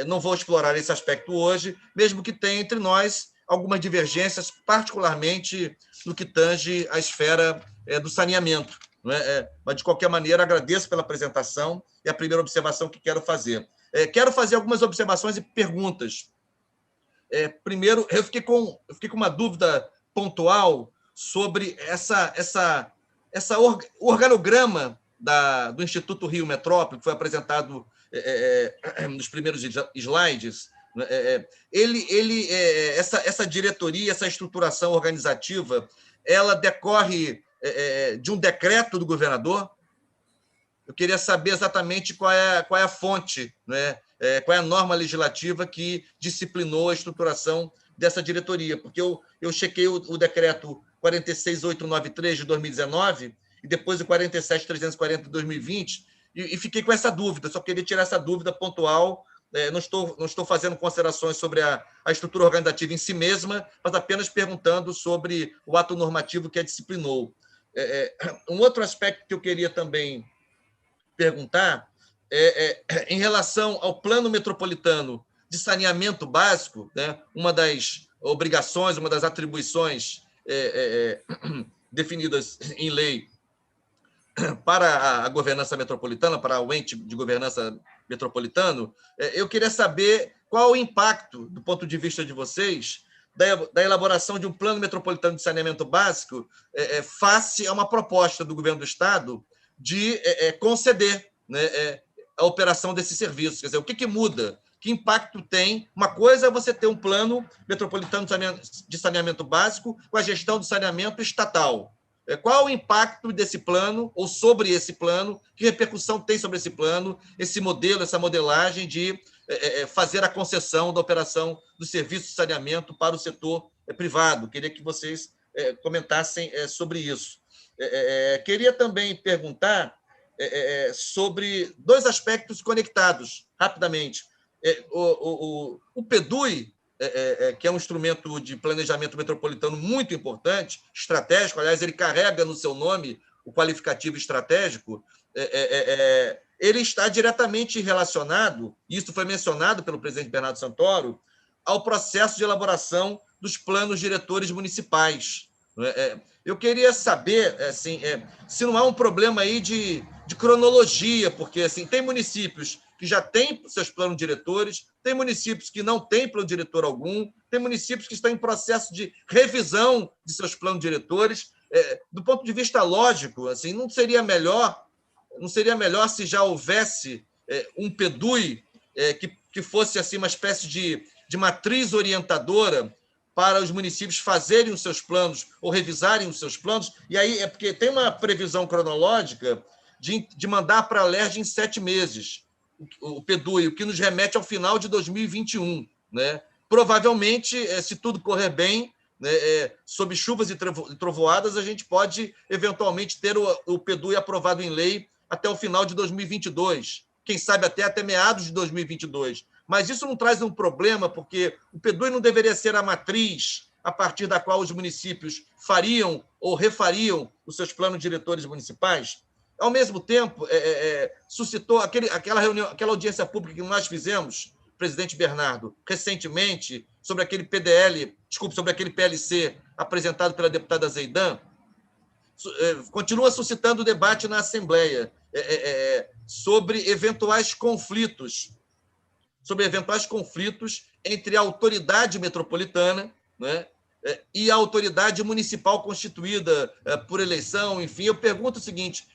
não vou explorar esse aspecto hoje, mesmo que tenha entre nós algumas divergências, particularmente no que tange à esfera do saneamento. Não é? Mas, de qualquer maneira, agradeço pela apresentação, e a primeira observação que quero fazer. Quero fazer algumas observações e perguntas. Primeiro, eu fiquei com uma dúvida pontual sobre o organograma do Instituto Rio Metrópole, que foi apresentado nos primeiros slides, essa diretoria, essa estruturação organizativa, ela decorre de um decreto do governador. Eu queria saber exatamente qual é a fonte, né? Qual é a norma legislativa que disciplinou a estruturação dessa diretoria, porque eu chequei o decreto 46893 de 2019 e depois o 47340 de 2020 e fiquei com essa dúvida, só queria tirar essa dúvida pontual. Não estou fazendo considerações sobre a estrutura organizativa em si mesma, mas apenas perguntando sobre o ato normativo que a disciplinou. Um outro aspecto que eu queria também perguntar em relação ao Plano Metropolitano de Saneamento Básico, né, uma das obrigações, uma das atribuições definidas em lei para a governança metropolitana, para o ente de governança metropolitano, eu queria saber qual o impacto, do ponto de vista de vocês, da elaboração de um plano metropolitano de saneamento básico face a uma proposta do governo do Estado de conceder, né, a operação desses serviços. Quer dizer, o que muda? Que impacto tem? Uma coisa é você ter um plano metropolitano de saneamento básico com a gestão do saneamento estatal. Qual o impacto desse plano, ou sobre esse plano, que repercussão tem sobre esse plano, esse modelo, essa modelagem de fazer a concessão da operação do serviço de saneamento para o setor privado? Queria que vocês comentassem sobre isso. Queria também perguntar sobre dois aspectos conectados, rapidamente. O PEDUI, que é um instrumento de planejamento metropolitano muito importante, estratégico, aliás, ele carrega no seu nome o qualificativo estratégico, ele está diretamente relacionado, e isso foi mencionado pelo presidente Bernardo Santoro, ao processo de elaboração dos planos diretores municipais. Eu queria saber assim, se não há um problema aí de cronologia, porque assim, tem municípios que já têm seus planos diretores, tem municípios que não têm plano diretor algum, tem municípios que estão em processo de revisão de seus planos diretores. Do ponto de vista lógico, assim, não seria melhor se já houvesse um PEDUI que fosse assim, uma espécie de matriz orientadora para os municípios fazerem os seus planos ou revisarem os seus planos? E aí porque tem uma previsão cronológica de mandar para a LERJ em 7 meses, o PEDUI, o que nos remete ao final de 2021. Né? Provavelmente, se tudo correr bem, né, sob chuvas e trovoadas, a gente pode, eventualmente, ter o PEDUI aprovado em lei até o final de 2022, quem sabe até meados de 2022. Mas isso não traz um problema, porque o PEDUI não deveria ser a matriz a partir da qual os municípios fariam ou refariam os seus planos diretores municipais? Ao mesmo tempo, suscitou aquela reunião, aquela audiência pública que nós fizemos, presidente Bernardo, recentemente, sobre aquele sobre aquele PLC apresentado pela deputada Zeidan, continua suscitando debate na Assembleia sobre eventuais conflitos entre a autoridade metropolitana, né, e a autoridade municipal constituída por eleição. Enfim, eu pergunto o seguinte: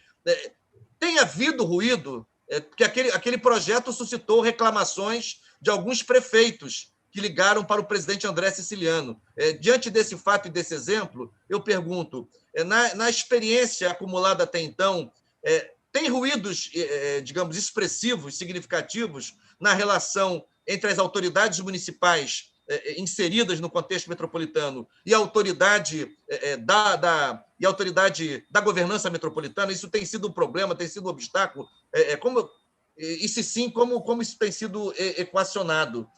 tem havido ruído? Porque aquele projeto suscitou reclamações de alguns prefeitos que ligaram para o presidente André Siciliano. Diante desse fato e desse exemplo, eu pergunto, na experiência acumulada até então, tem ruídos, digamos, expressivos, significativos, na relação entre as autoridades municipais inseridas no contexto metropolitano e a autoridade da governança metropolitana? Isso tem sido um problema, tem sido um obstáculo? E se sim, como isso tem sido equacionado?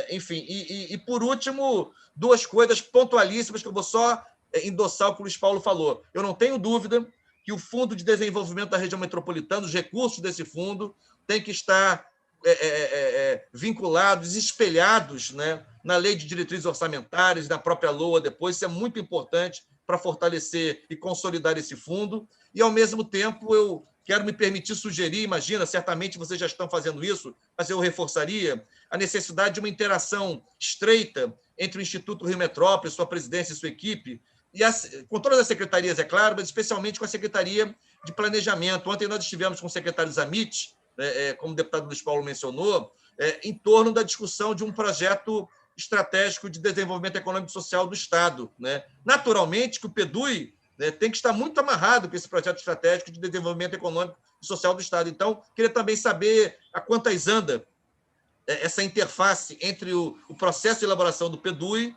Enfim, e por último, duas coisas pontualíssimas que eu vou só endossar o que o Luiz Paulo falou. Eu não tenho dúvida que o Fundo de Desenvolvimento da Região Metropolitana, os recursos desse fundo, têm que estar vinculados, espelhados, né, na Lei de Diretrizes Orçamentárias, na própria LOA depois. Isso é muito importante para fortalecer e consolidar esse fundo. E, ao mesmo tempo, eu quero me permitir sugerir, imagina, certamente vocês já estão fazendo isso, mas eu reforçaria a necessidade de uma interação estreita entre o Instituto Rio Metrópole, sua presidência e sua equipe, com todas as secretarias, é claro, mas especialmente com a Secretaria de planejamento. Ontem nós estivemos com o secretário Zamit, como o deputado Luiz Paulo mencionou, em torno da discussão de um projeto estratégico de desenvolvimento econômico e social do Estado, né? Naturalmente que o PEDUI, né, tem que estar muito amarrado com esse projeto estratégico de desenvolvimento econômico e social do Estado. Então, queria também saber a quantas anda essa interface entre o processo de elaboração do PEDUI,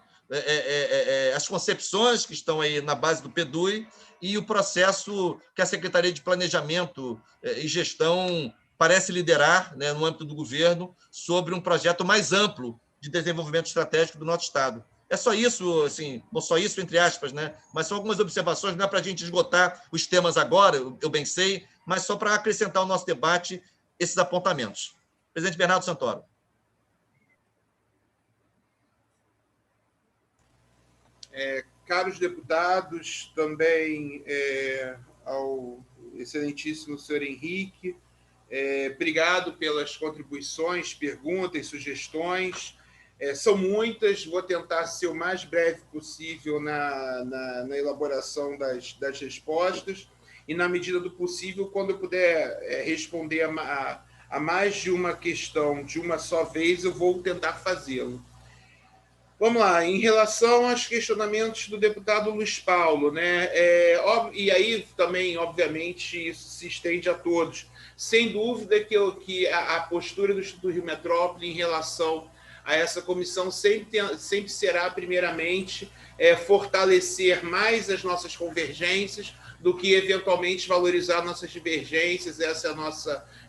as concepções que estão aí na base do PEDUI e o processo que a Secretaria de Planejamento e Gestão parece liderar, né, no âmbito do governo, sobre um projeto mais amplo de desenvolvimento estratégico do nosso Estado. É só isso, assim, não só isso, entre aspas, né? Mas são algumas observações, não é para a gente esgotar os temas agora, eu bem sei, mas só para acrescentar ao nosso debate esses apontamentos. Presidente Bernardo Santoro.
Caros deputados, também ao excelentíssimo senhor Henrique, obrigado pelas contribuições, perguntas, sugestões. São muitas, vou tentar ser o mais breve possível na elaboração das respostas e, na medida do possível, quando eu puder responder a mais de uma questão de uma só vez, eu vou tentar fazê-lo. Vamos lá, em relação aos questionamentos do deputado Luiz Paulo, né? E aí também, obviamente, isso se estende a todos. Sem dúvida que a postura do Instituto Rio Metrópole em relação a essa comissão sempre será, primeiramente, fortalecer mais as nossas convergências do que, eventualmente, valorizar nossas divergências. Essa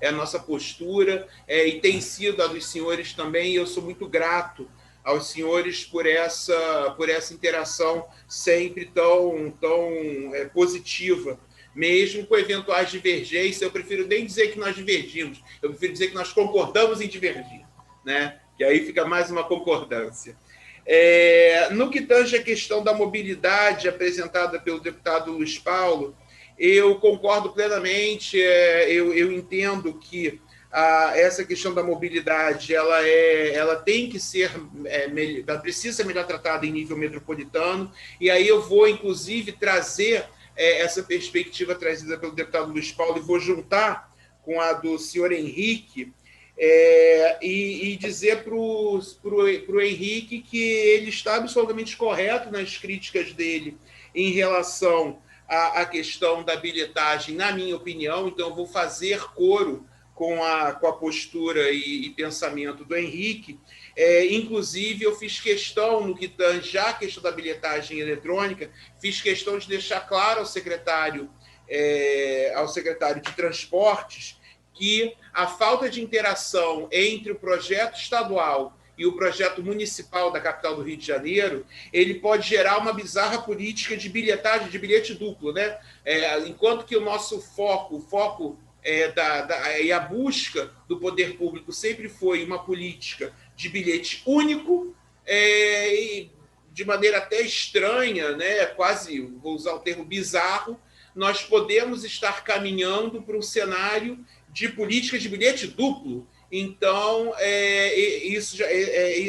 é a nossa postura, e tem sido a dos senhores também, e eu sou muito grato aos senhores por essa interação sempre tão positiva. Mesmo com eventuais divergências, eu prefiro nem dizer que nós divergimos, eu prefiro dizer que nós concordamos em divergir, né? Que aí fica mais uma concordância. No que tange a questão da mobilidade apresentada pelo deputado Luiz Paulo, eu concordo plenamente, eu entendo que essa questão da mobilidade ela tem que ser, ela precisa ser melhor tratada em nível metropolitano, e aí eu vou, inclusive, trazer essa perspectiva trazida pelo deputado Luiz Paulo e vou juntar com a do senhor Henrique, e dizer para o Henrique que ele está absolutamente correto nas críticas dele em relação à questão da bilhetagem, na minha opinião. Então, eu vou fazer coro com a postura e pensamento do Henrique. Inclusive, eu fiz questão, no que tange já a questão da bilhetagem eletrônica, fiz questão de deixar claro ao secretário de Transportes que a falta de interação entre o projeto estadual e o projeto municipal da capital do Rio de Janeiro, ele pode gerar uma bizarra política de bilhetagem, de bilhete duplo, né? Enquanto que o nosso foco e a busca do poder público sempre foi uma política de bilhete único, e de maneira até estranha, né? Quase, vou usar o termo bizarro, nós podemos estar caminhando para um cenário de política de bilhete duplo. Então,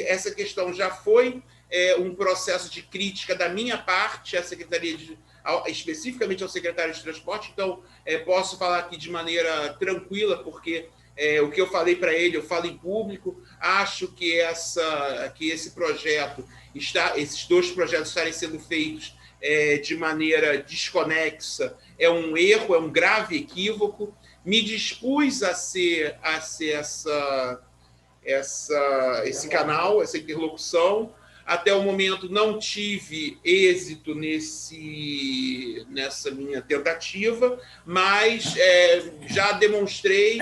essa questão já foi um processo de crítica da minha parte à Secretaria especificamente ao secretário de Transporte. Então, posso falar aqui de maneira tranquila, porque o que eu falei para ele, eu falo em público. Acho que esse projeto esses dois projetos estarem sendo feitos de maneira desconexa é um erro, é um grave equívoco. Me dispus a ser esse canal, essa interlocução. Até o momento não tive êxito nessa minha tentativa, mas já demonstrei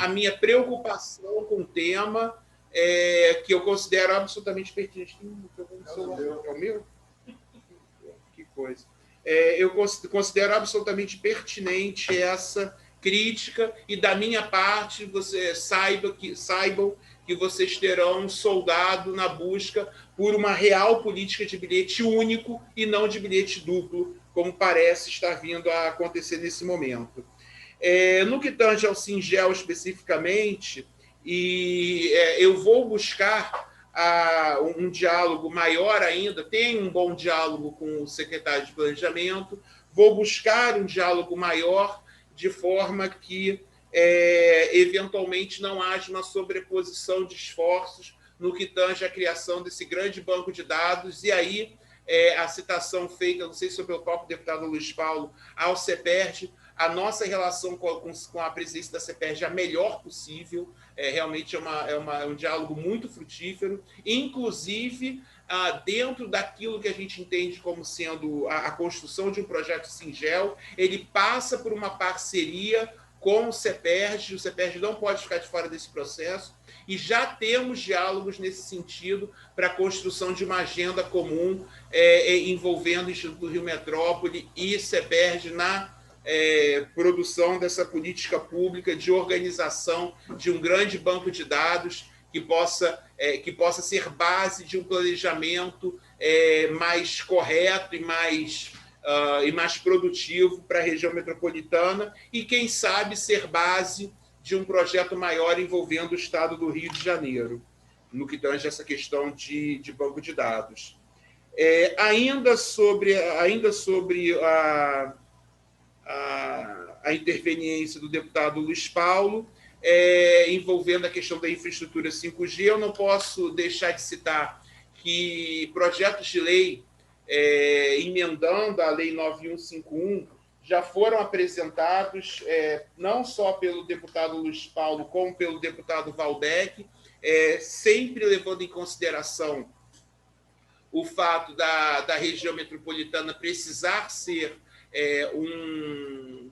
a minha preocupação com o tema, que eu considero absolutamente pertinente. É o meu? Que coisa. Eu considero absolutamente pertinente essa crítica, e da minha parte, saibam que vocês terão um soldado na busca por uma real política de bilhete único e não de bilhete duplo, como parece estar vindo a acontecer nesse momento. No que tange ao Singel especificamente, eu vou buscar um diálogo maior ainda, tenho um bom diálogo com o secretário de Planejamento, vou buscar um diálogo maior de forma que, eventualmente, não haja uma sobreposição de esforços no que tange à criação desse grande banco de dados. E aí, a citação feita, não sei se foi o próprio deputado Luiz Paulo, ao CEPERJ, a nossa relação com a presidência da CEPERJ é a melhor possível, realmente é um diálogo muito frutífero, inclusive dentro daquilo que a gente entende como sendo a construção de um projeto Singel, ele passa por uma parceria com o CEPERJ não pode ficar de fora desse processo, e já temos diálogos nesse sentido para a construção de uma agenda comum envolvendo o Instituto Rio Metrópole e CEPERJ na produção dessa política pública de organização de um grande banco de dados que possa ser base de um planejamento mais correto e mais produtivo para a região metropolitana e, quem sabe, ser base de um projeto maior envolvendo o estado do Rio de Janeiro, no que tange essa questão de banco de dados. Ainda sobre a interveniência do deputado Luiz Paulo, envolvendo a questão da infraestrutura 5G, eu não posso deixar de citar que projetos de lei emendando a Lei 9151 já foram apresentados não só pelo deputado Luiz Paulo, como pelo deputado Waldeck, sempre levando em consideração o fato da região metropolitana precisar ser um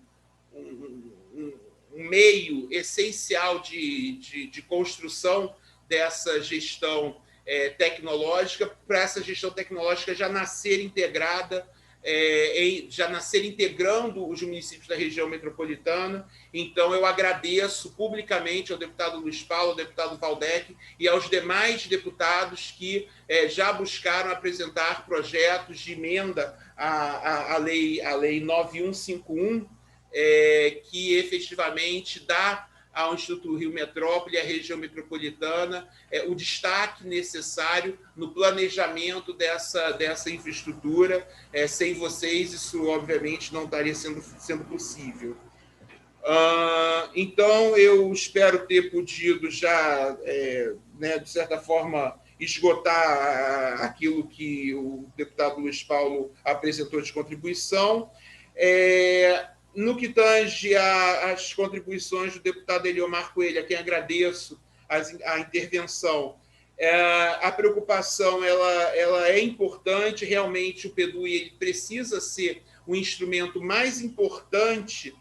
meio essencial de construção dessa gestão tecnológica, para essa gestão tecnológica já nascer integrada, já nascer integrando os municípios da região metropolitana. Então, eu agradeço publicamente ao deputado Luiz Paulo, ao deputado Waldeck e aos demais deputados que já buscaram apresentar projetos de emenda à Lei 9151, que efetivamente dá ao Instituto Rio Metrópole e à região metropolitana o destaque necessário no planejamento dessa infraestrutura. Sem vocês, isso, obviamente, não estaria sendo possível. Então, eu espero ter podido já, de certa forma, esgotar aquilo que o deputado Luiz Paulo apresentou de contribuição. No que tange às contribuições do deputado Eliomar Coelho, a quem agradeço a intervenção, a preocupação ela é importante. Realmente, o PEDUI ele precisa ser o instrumento mais importante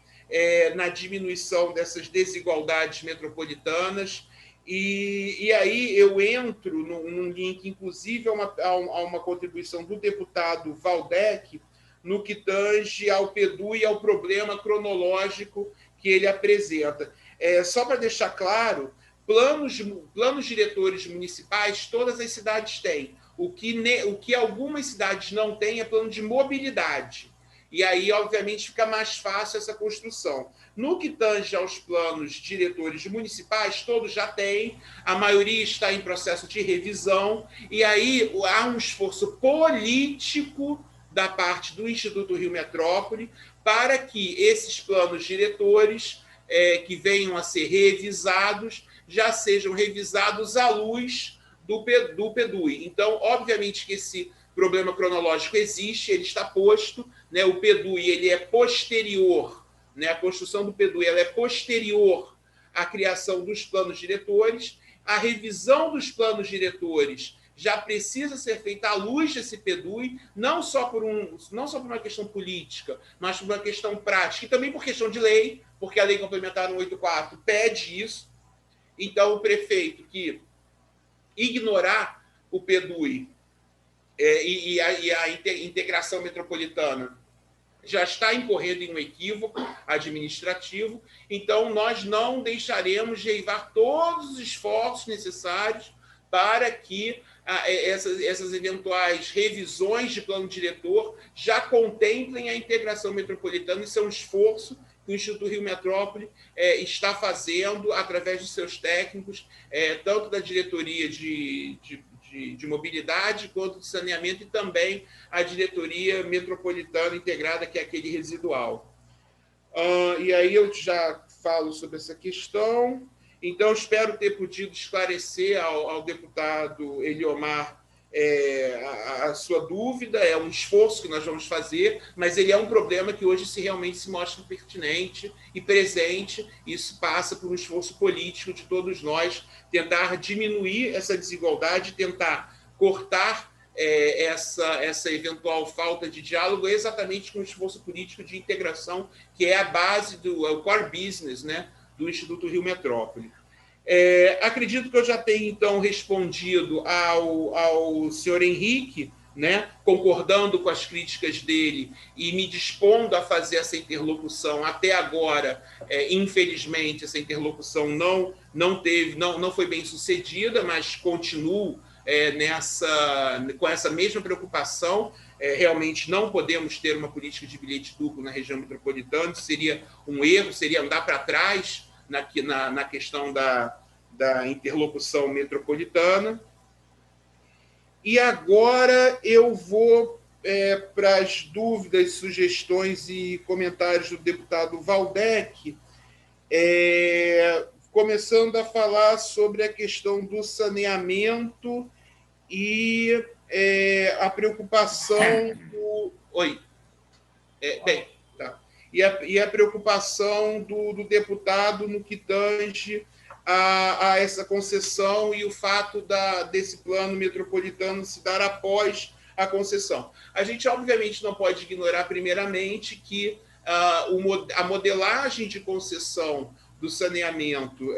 na diminuição dessas desigualdades metropolitanas. E aí eu entro num link, inclusive, a uma contribuição do deputado Waldeck, no que tange ao PEDUI e ao problema cronológico que ele apresenta. Só para deixar claro, planos diretores municipais, todas as cidades têm. O que algumas cidades não têm é plano de mobilidade. E aí, obviamente, fica mais fácil essa construção. No que tange aos planos diretores municipais, todos já têm, a maioria está em processo de revisão, e aí há um esforço político da parte do Instituto Rio Metrópole para que esses planos diretores que venham a ser revisados já sejam revisados à luz do PEDUI. Então, obviamente que esse problema cronológico existe, ele está posto, né? O PEDUI ele é posterior, né? A construção do PEDUI ela é posterior à criação dos planos diretores, a revisão dos planos diretores já precisa ser feita à luz desse PEDUI, não só por uma questão política, mas por uma questão prática, e também por questão de lei, porque a Lei Complementar 184 pede isso. Então, o prefeito que ignorar o PEDUI e a integração metropolitana já está incorrendo em um equívoco administrativo. Então, nós não deixaremos de eivar todos os esforços necessários para que essas eventuais revisões de plano diretor já contemplem a integração metropolitana. Isso é um esforço que o Instituto Rio Metrópole está fazendo através dos seus técnicos, tanto da diretoria de mobilidade quanto de saneamento, e também a diretoria metropolitana integrada, que é aquele residual. E aí eu já falo sobre essa questão. Então, espero ter podido esclarecer ao deputado Eliomar a sua dúvida. É um esforço que nós vamos fazer, mas ele é um problema que hoje realmente se mostra pertinente e presente. Isso passa por um esforço político de todos nós, tentar diminuir essa desigualdade, tentar cortar essa eventual falta de diálogo exatamente com o esforço político de integração, que é a base o core business, né, do Instituto Rio Metrópole. Acredito que eu já tenho, então, respondido ao senhor Henrique, né, concordando com as críticas dele e me dispondo a fazer essa interlocução. Até agora, infelizmente, essa interlocução não foi bem sucedida, mas continuo com essa mesma preocupação. Realmente não podemos ter uma política de bilhete duplo na região metropolitana, isso seria um erro, seria andar para trás na questão da interlocução metropolitana. E agora eu vou para as dúvidas, sugestões e comentários do deputado Waldeck, começando a falar sobre a questão do saneamento e a preocupação do... Oi. Tá. E a preocupação do deputado no que tange a essa concessão e o fato desse plano metropolitano se dar após a concessão. A gente, obviamente, não pode ignorar, primeiramente, que a modelagem de concessão do saneamento,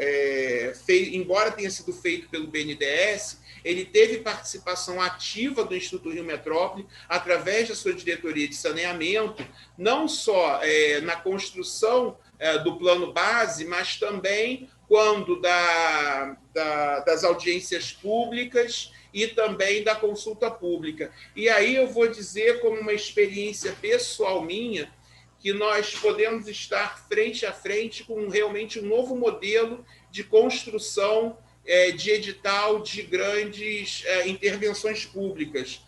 embora tenha sido feito pelo BNDES, ele teve participação ativa do Instituto Rio Metrópole, através da sua diretoria de saneamento, não só na construção do plano base, mas também quando das audiências públicas e também da consulta pública. E aí eu vou dizer, como uma experiência pessoal minha, que nós podemos estar frente a frente com realmente um novo modelo de construção de edital de grandes intervenções públicas.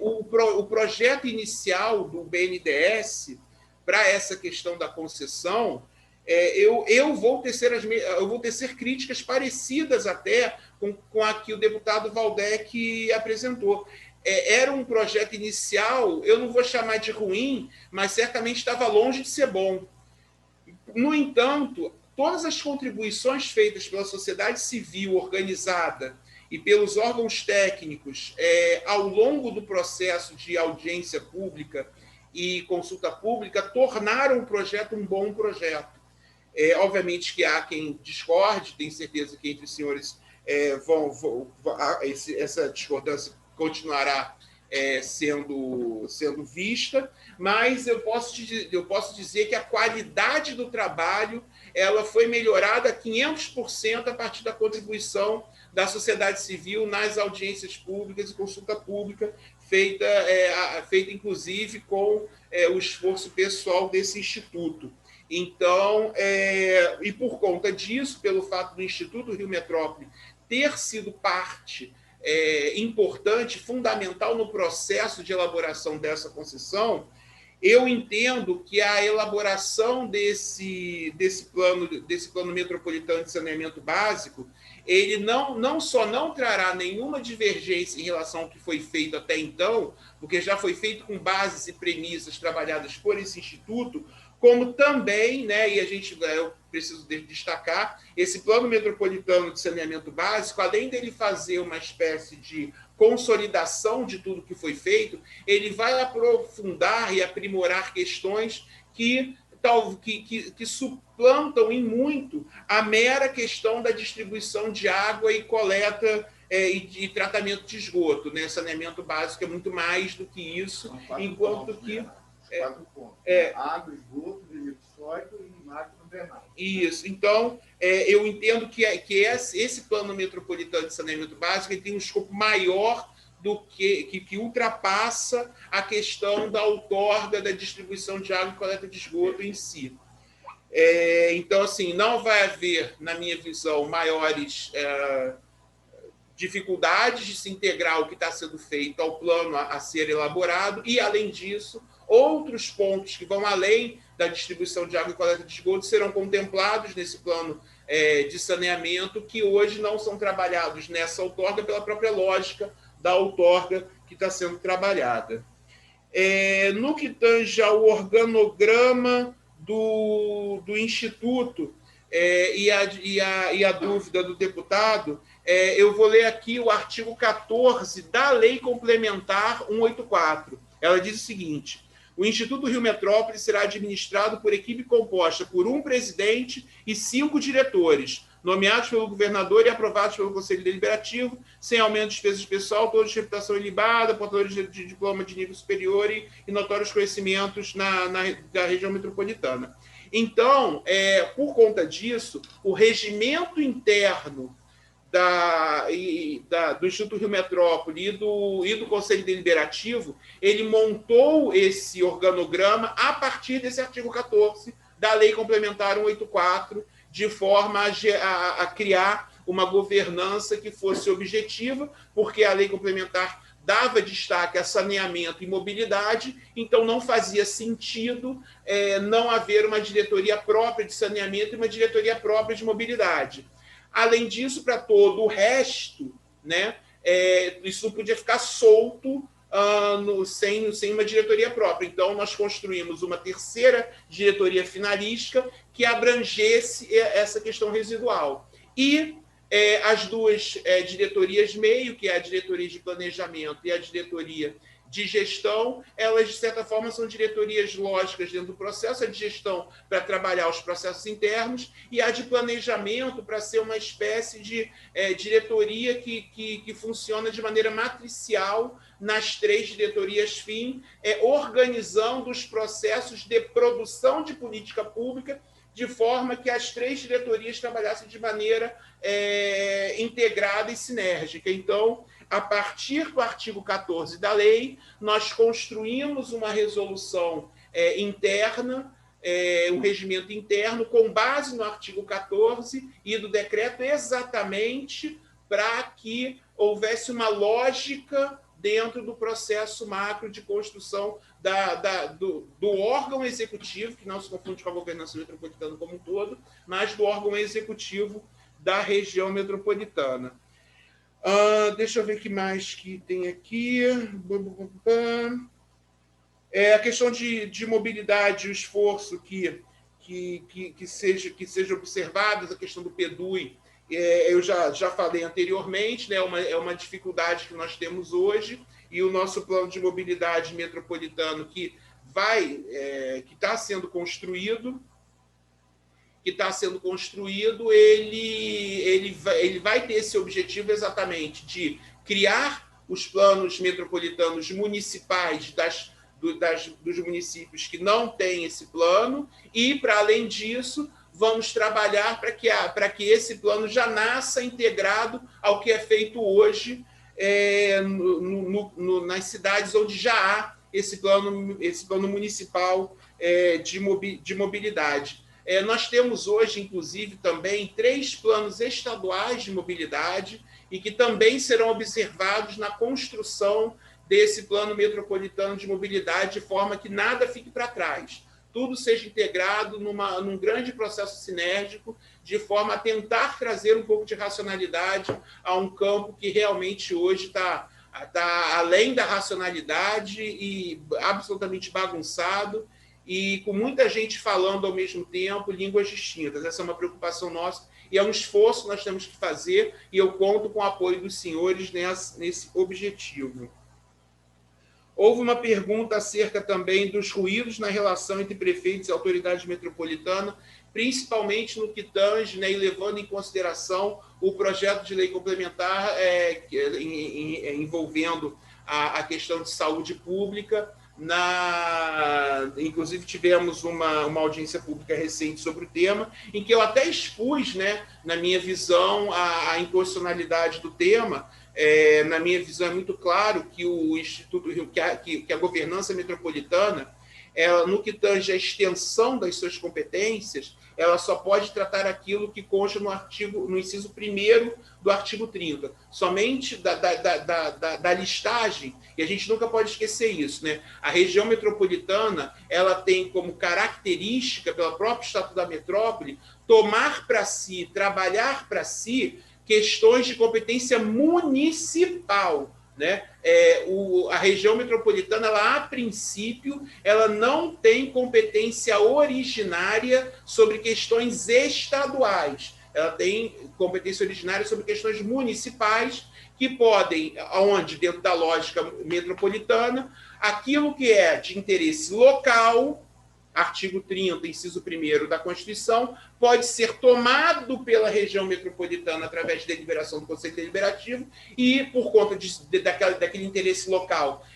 O projeto inicial do BNDES para essa questão da concessão, eu vou tecer críticas parecidas até com a que o deputado Waldeck apresentou. Era um projeto inicial, eu não vou chamar de ruim, mas certamente estava longe de ser bom. No entanto, todas as contribuições feitas pela sociedade civil organizada e pelos órgãos técnicos ao longo do processo de audiência pública e consulta pública tornaram o projeto um bom projeto. Obviamente que há quem discorde, tenho certeza que entre os senhores essa discordância continuará sendo vista, mas eu posso dizer que a qualidade do trabalho ela foi melhorada 500% a partir da contribuição da sociedade civil nas audiências públicas e consulta pública, feita inclusive com o esforço pessoal desse instituto. Então, e por conta disso, pelo fato do Instituto Rio Metrópole ter sido parte importante, fundamental no processo de elaboração dessa concessão, eu entendo que a elaboração desse plano metropolitano de saneamento básico, ele não só não trará nenhuma divergência em relação ao que foi feito até então, porque já foi feito com bases e premissas trabalhadas por esse instituto, como também, e eu preciso destacar, esse plano metropolitano de saneamento básico, além dele fazer uma espécie de consolidação de tudo que foi feito, ele vai aprofundar e aprimorar questões que suplantam em muito a mera questão da distribuição de água e coleta e tratamento de esgoto. Saneamento básico é muito mais do que isso, enquanto que...
água, esgoto, resíduo sólido e máquina drenagem.
Isso. Então, eu entendo que esse plano metropolitano de saneamento básico ele tem um escopo maior do que ultrapassa a questão da outorga da distribuição de água e coleta de esgoto em si. Então, assim, não vai haver, na minha visão, maiores dificuldades de se integrar o que está sendo feito ao plano a ser elaborado e, além disso, outros pontos que vão além da distribuição de água e coleta de esgoto serão contemplados nesse plano de saneamento, que hoje não são trabalhados nessa outorga pela própria lógica da outorga que está sendo trabalhada. No que tange ao organograma do Instituto e a dúvida do deputado, eu vou ler aqui o artigo 14 da Lei Complementar 184. Ela diz o seguinte: o Instituto Rio Metrópole será administrado por equipe composta por um presidente e 5 diretores, nomeados pelo governador e aprovados pelo Conselho Deliberativo, sem aumento de despesas pessoal, todos de reputação ilibada, portadores de diploma de nível superior e notórios conhecimentos da região metropolitana. Então, por conta disso, o regimento interno do Instituto Rio Metrópole e do Conselho Deliberativo, ele montou esse organograma a partir desse artigo 14 da Lei Complementar 184, de forma a criar uma governança que fosse objetiva, porque a Lei Complementar dava destaque a saneamento e mobilidade, então não fazia sentido não haver uma diretoria própria de saneamento e uma diretoria própria de mobilidade. Além disso, para todo o resto, né, isso não podia ficar solto sem uma diretoria própria. Então, nós construímos uma terceira diretoria finalística que abrangesse essa questão residual. E as duas diretorias meio, que é a diretoria de planejamento e a diretoria de gestão, elas, de certa forma, são diretorias lógicas dentro do processo, a de gestão para trabalhar os processos internos e a de planejamento para ser uma espécie de diretoria que funciona de maneira matricial nas 3 diretorias fim, organizando os processos de produção de política pública de forma que as 3 diretorias trabalhassem de maneira integrada e sinérgica. Então, a partir do artigo 14 da lei, nós construímos uma resolução interna, um regimento interno, com base no artigo 14 e do decreto, exatamente para que houvesse uma lógica dentro do processo macro de construção do órgão executivo, que não se confunde com a governança metropolitana como um todo, mas do órgão executivo da região metropolitana. Deixa eu ver o que mais que tem aqui. A questão de mobilidade, o esforço que seja observado, a questão do PEDUI, eu já falei anteriormente, né, é uma dificuldade que nós temos hoje, e o nosso plano de mobilidade metropolitano que está sendo construído, ele vai ter esse objetivo exatamente de criar os planos metropolitanos municipais dos municípios que não têm esse plano e, para além disso, vamos trabalhar para que esse plano já nasça integrado ao que é feito hoje nas cidades onde já há esse plano municipal de mobilidade. Nós temos hoje, inclusive, também 3 planos estaduais de mobilidade e que também serão observados na construção desse plano metropolitano de mobilidade, de forma que nada fique para trás. Tudo seja integrado num grande processo sinérgico, de forma a tentar trazer um pouco de racionalidade a um campo que realmente hoje está além da racionalidade e absolutamente bagunçado, e com muita gente falando ao mesmo tempo línguas distintas. Essa é uma preocupação nossa e é um esforço que nós temos que fazer, e eu conto com o apoio dos senhores nesse objetivo. Houve uma pergunta acerca também dos ruídos na relação entre prefeitos e autoridade metropolitana, principalmente no que tange, né, e levando em consideração o projeto de lei complementar envolvendo a questão de saúde pública. Inclusive, tivemos uma audiência pública recente sobre o tema, em que eu até expus, né, na minha visão, a inconstitucionalidade do tema. Na minha visão, é muito claro que o Instituto Rio, que a governança metropolitana, ela, no que tange a extensão das suas competências, ela só pode tratar aquilo que consta no inciso 1º do artigo 30. Somente da listagem, e a gente nunca pode esquecer isso, né? A região metropolitana, ela tem como característica, pelo próprio Estatuto da Metrópole, tomar para si, trabalhar para si, questões de competência municipal, né? A região metropolitana, ela, a princípio, ela não tem competência originária sobre questões estaduais. Ela tem competência originária sobre questões municipais que podem, onde, dentro da lógica metropolitana, aquilo que é de interesse local, artigo 30, inciso 1º da Constituição, pode ser tomado pela região metropolitana através de deliberação do Conselho Deliberativo e, por conta daquele interesse local,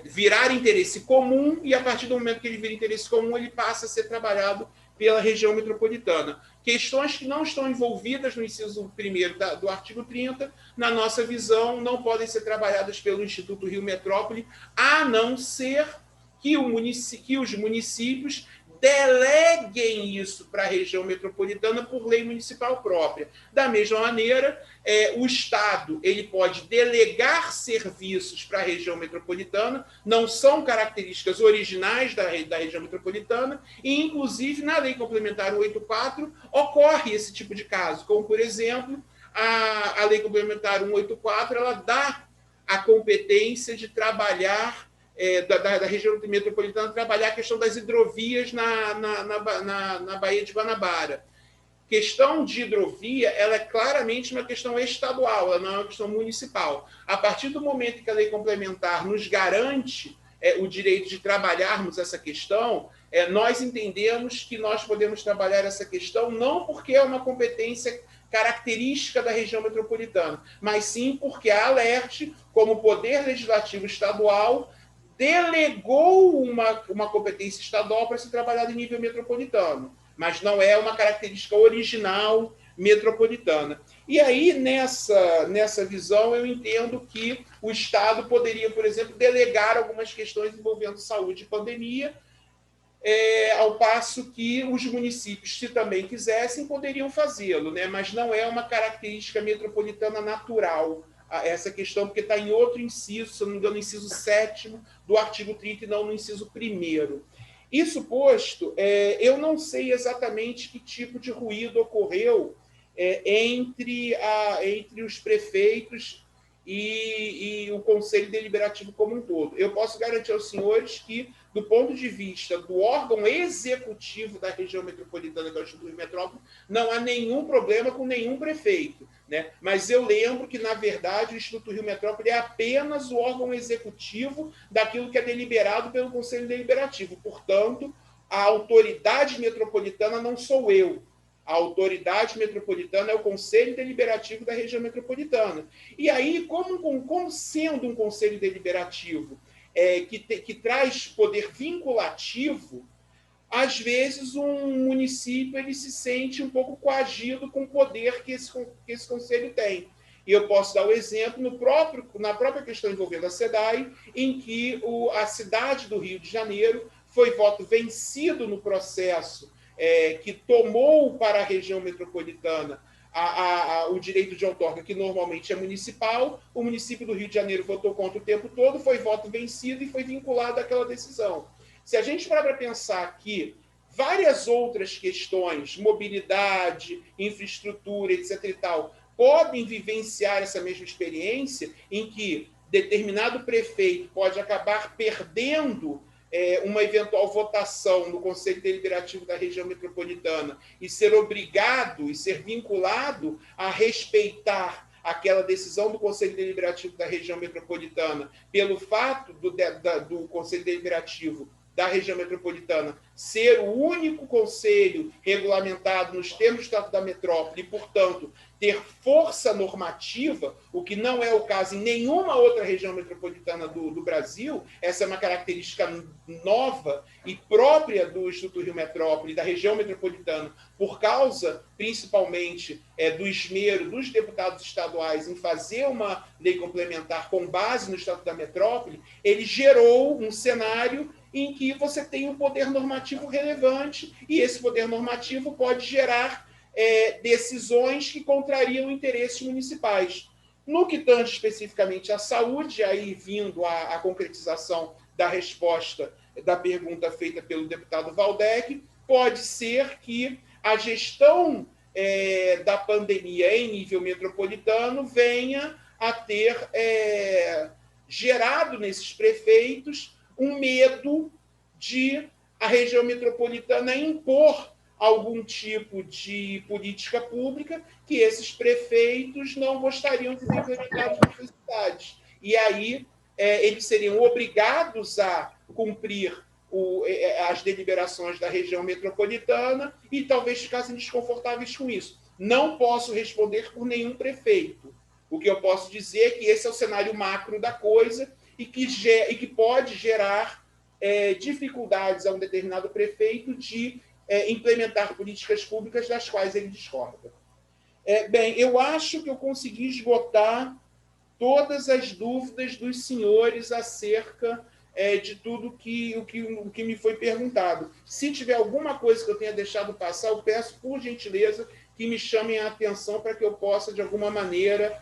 virar interesse comum, e a partir do momento que ele vira interesse comum, ele passa a ser trabalhado pela região metropolitana. Questões que não estão envolvidas no inciso 1º do artigo 30, na nossa visão, não podem ser trabalhadas pelo Instituto Rio Metrópole, a não ser que os municípios deleguem isso para a região metropolitana por lei municipal própria. Da mesma maneira, o Estado ele pode delegar serviços para a região metropolitana, não são características originais da região metropolitana, e, inclusive, na Lei Complementar 184, ocorre esse tipo de caso, como, por exemplo, a Lei Complementar 184, ela dá a competência de trabalhar da região metropolitana, trabalhar a questão das hidrovias na Baía de Guanabara. Questão de hidrovia, ela é claramente uma questão estadual, ela não é uma questão municipal. A partir do momento que a lei complementar nos garante o direito de trabalharmos essa questão, nós entendemos que nós podemos trabalhar essa questão não porque é uma competência característica da região metropolitana, mas sim porque a Alerte, como poder legislativo estadual, delegou uma competência estadual para ser trabalhada em nível metropolitano, mas não é uma característica original metropolitana. E aí, nessa visão, eu entendo que o Estado poderia, por exemplo, delegar algumas questões envolvendo saúde e pandemia, ao passo que os municípios, se também quisessem, poderiam fazê-lo, né? Mas não é uma característica metropolitana natural essa questão, porque está em outro inciso, se não me engano, no inciso 7º do artigo 30 e não no inciso 1º. Isso posto, eu não sei exatamente que tipo de ruído ocorreu entre os prefeitos e o Conselho Deliberativo como um todo. Eu posso garantir aos senhores que, do ponto de vista do órgão executivo da região metropolitana, que é o Instituto Rio Metrópole, não há nenhum problema com nenhum prefeito, né? Mas eu lembro que, na verdade, o Instituto Rio Metrópole é apenas o órgão executivo daquilo que é deliberado pelo Conselho Deliberativo. Portanto, a autoridade metropolitana não sou eu. A autoridade metropolitana é o Conselho Deliberativo da região metropolitana. E aí, como sendo um Conselho Deliberativo que traz poder vinculativo, às vezes um município ele se sente um pouco coagido com o poder que esse conselho tem. E eu posso dar o exemplo na própria questão envolvendo a SEDAI, em que a cidade do Rio de Janeiro foi voto vencido no processo que tomou para a região metropolitana o direito de outorga, que normalmente é municipal. O município do Rio de Janeiro votou contra o tempo todo, foi voto vencido e foi vinculado àquela decisão. Se a gente parar para pensar que várias outras questões, mobilidade, infraestrutura, etc. e tal, podem vivenciar essa mesma experiência, em que determinado prefeito pode acabar perdendo uma eventual votação no Conselho Deliberativo da região metropolitana e ser obrigado e ser vinculado a respeitar aquela decisão do Conselho Deliberativo da região metropolitana, pelo fato do Conselho Deliberativo da região metropolitana ser o único conselho regulamentado nos termos do Estatuto da Metrópole e, portanto, ter força normativa, o que não é o caso em nenhuma outra região metropolitana do Brasil. Essa é uma característica nova e própria do Instituto Rio Metrópole, da região metropolitana, por causa, principalmente, do esmero dos deputados estaduais em fazer uma lei complementar com base no Estatuto da Metrópole. Ele gerou um cenário em que você tem um poder normativo relevante e esse poder normativo pode gerar decisões que contrariam interesses municipais. No que tange especificamente à saúde, aí vindo a concretização da resposta da pergunta feita pelo deputado Waldeck, pode ser que a gestão da pandemia em nível metropolitano venha a ter gerado nesses prefeitos um medo de a região metropolitana impor algum tipo de política pública que esses prefeitos não gostariam de ver implementados nas suas cidades. E aí eles seriam obrigados a cumprir as deliberações da região metropolitana e talvez ficassem desconfortáveis com isso. Não posso responder por nenhum prefeito. O que eu posso dizer é que esse é o cenário macro da coisa e que pode gerar dificuldades a um determinado prefeito de implementar políticas públicas das quais ele discorda. Bem, eu acho que eu consegui esgotar todas as dúvidas dos senhores acerca de tudo o que me foi perguntado. Se tiver alguma coisa que eu tenha deixado passar, eu peço, por gentileza, que me chamem a atenção para que eu possa, de alguma maneira,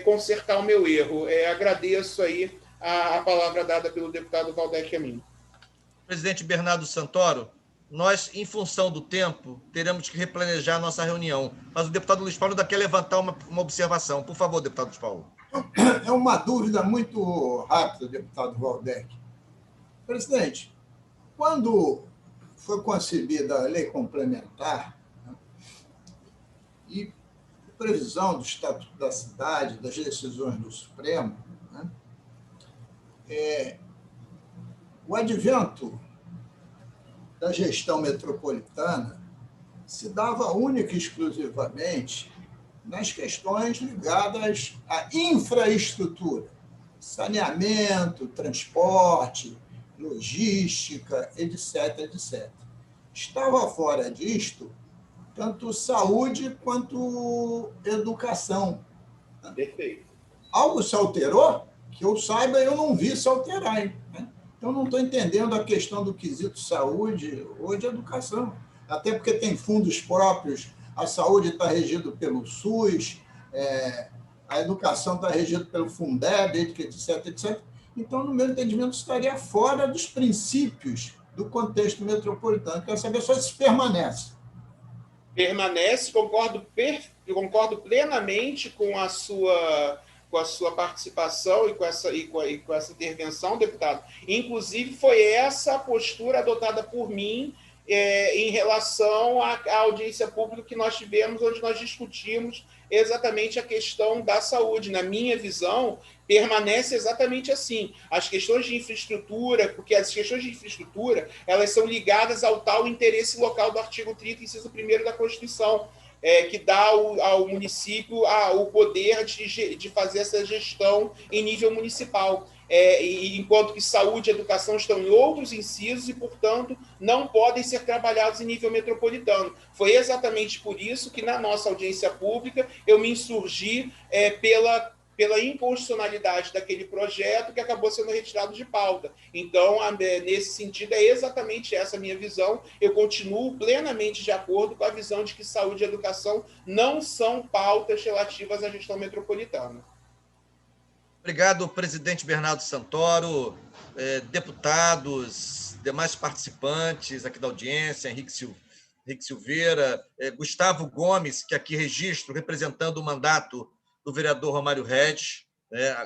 consertar o meu erro. Agradeço aí a palavra dada pelo deputado Waldeck a mim.
Presidente Bernardo Santoro, nós, em função do tempo, teremos que replanejar a nossa reunião. Mas o deputado Luiz Paulo ainda quer levantar uma observação. Por favor, deputado Luiz Paulo.
É uma dúvida muito rápida, deputado Waldeck. Presidente, quando foi concebida a lei complementar, né, e previsão do Estatuto da Cidade, das decisões do Supremo, né, o advento da gestão metropolitana se dava única e exclusivamente nas questões ligadas à infraestrutura, saneamento, transporte, logística, etc., etc. Estava fora disto tanto saúde quanto educação.
Perfeito.
Algo se alterou? Que eu saiba, eu não vi se alterar. Né? Então, não estou entendendo a questão do quesito saúde ou de educação. Até porque tem fundos próprios, a saúde está regida pelo SUS, a educação está regida pelo Fundeb, etc., etc. Então, no meu entendimento, estaria fora dos princípios do contexto metropolitano. Quero saber só se permanece.
Permanece, concordo plenamente com a sua participação e com essa intervenção, deputado. Inclusive, foi essa a postura adotada por mim em relação à audiência pública que nós tivemos, onde nós discutimos exatamente a questão da saúde. Na minha visão, permanece exatamente assim. As questões de infraestrutura, porque as questões de infraestrutura, elas são ligadas ao tal interesse local do artigo 30, inciso 1º da Constituição, que dá ao município o poder de fazer essa gestão em nível municipal. Enquanto que saúde e educação estão em outros incisos e, portanto, não podem ser trabalhados em nível metropolitano. Foi exatamente por isso que, na nossa audiência pública, eu me insurgi pela inconstitucionalidade daquele projeto que acabou sendo retirado de pauta. Então, nesse sentido, é exatamente essa a minha visão. Eu continuo plenamente de acordo com a visão de que saúde e educação não são pautas relativas à gestão metropolitana.
Obrigado, presidente Bernardo Santoro, deputados, demais participantes aqui da audiência, Henrique Silveira, Gustavo Gomes, que aqui registro, representando o mandato do vereador Romário Regis,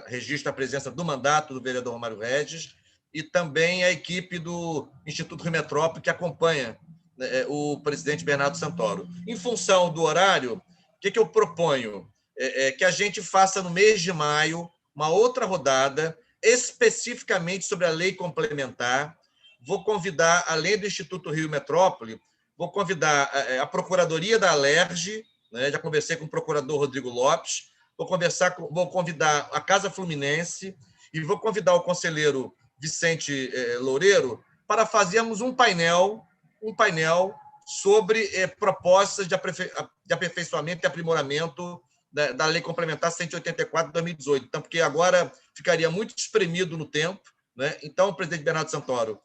registra a presença do mandato do vereador Romário Regis, e também a equipe do Instituto Rio Metrópole, que acompanha o presidente Bernardo Santoro. Em função do horário, o que eu proponho? Que a gente faça no mês de maio uma outra rodada, especificamente sobre a lei complementar. Vou convidar, além do Instituto Rio Metrópole, vou convidar a Procuradoria da Alerj, já conversei com o procurador Rodrigo Lopes, vou convidar a Casa Fluminense e vou convidar o conselheiro Vicente Loureiro para fazermos um painel sobre propostas de aperfeiçoamento e aprimoramento da Lei Complementar 184 de 2018. Então, porque agora ficaria muito espremido no tempo, né? Então, presidente Bernardo Santoro,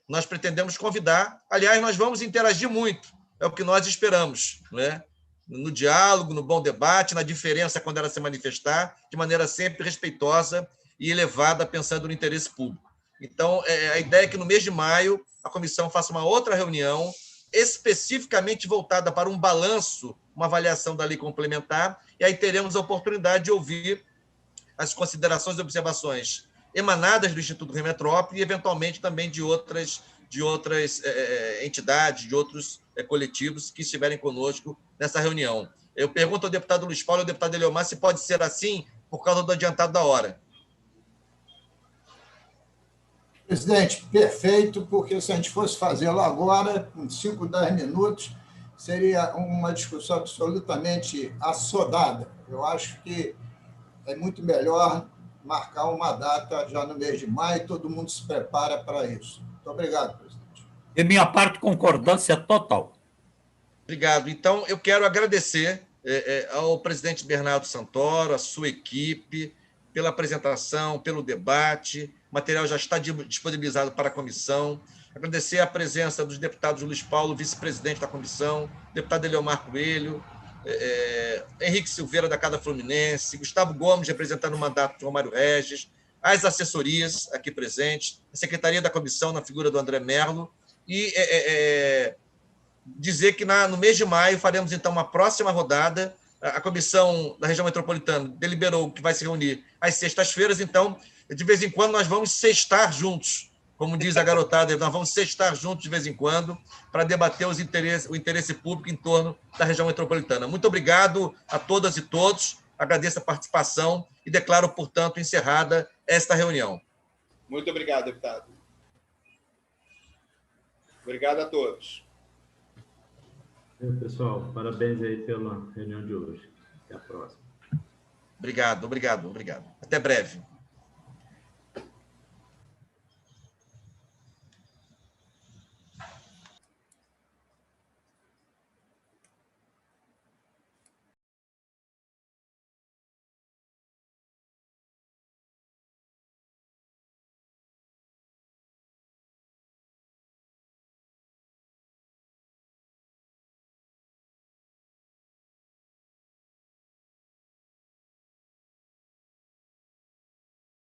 nós pretendemos convidar, aliás, nós vamos interagir muito, é o que nós esperamos, né? No diálogo, no bom debate, na diferença quando ela se manifestar, de maneira sempre respeitosa e elevada, pensando no interesse público. Então, a ideia é que no mês de maio a comissão faça uma outra reunião especificamente voltada para um balanço, uma avaliação da lei complementar, e aí teremos a oportunidade de ouvir as considerações e observações emanadas do Instituto Rio Metrópole e, eventualmente, também de outras entidades, de outros coletivos que estiverem conosco nessa reunião. Eu pergunto ao deputado Luiz Paulo e ao deputado Eliomar se pode ser assim por causa do adiantado da hora.
Presidente, perfeito, porque se a gente fosse fazê-lo agora, com 5, 10 minutos, seria uma discussão absolutamente assodada. Eu acho que é muito melhor marcar uma data já no mês de maio, todo mundo se prepara para isso. Muito obrigado, presidente.
De minha parte, concordância total.
Obrigado. Então, eu quero agradecer ao presidente Bernardo Santoro, à sua equipe, pela apresentação, pelo debate. O material já está disponibilizado para a comissão. Agradecer a presença dos deputados Luiz Paulo, vice-presidente da comissão, deputado Eliomar Coelho, Henrique Silveira, da Casa Fluminense, Gustavo Gomes, representando o mandato de Romário Regis, as assessorias aqui presentes, a secretaria da comissão, na figura do André Merlo, e dizer que no mês de maio faremos, então, uma próxima rodada. A comissão da região metropolitana deliberou que vai se reunir às sextas-feiras, então, de vez em quando, nós vamos sextar juntos, como diz a garotada, nós vamos sextar juntos de vez em quando para debater o interesse público em torno da região metropolitana. Muito obrigado a todas e todos, agradeço a participação e declaro, portanto, encerrada esta reunião.
Muito obrigado, deputado. Obrigado a todos.
Pessoal, parabéns aí pela reunião de hoje. Até a próxima.
Obrigado. Até breve.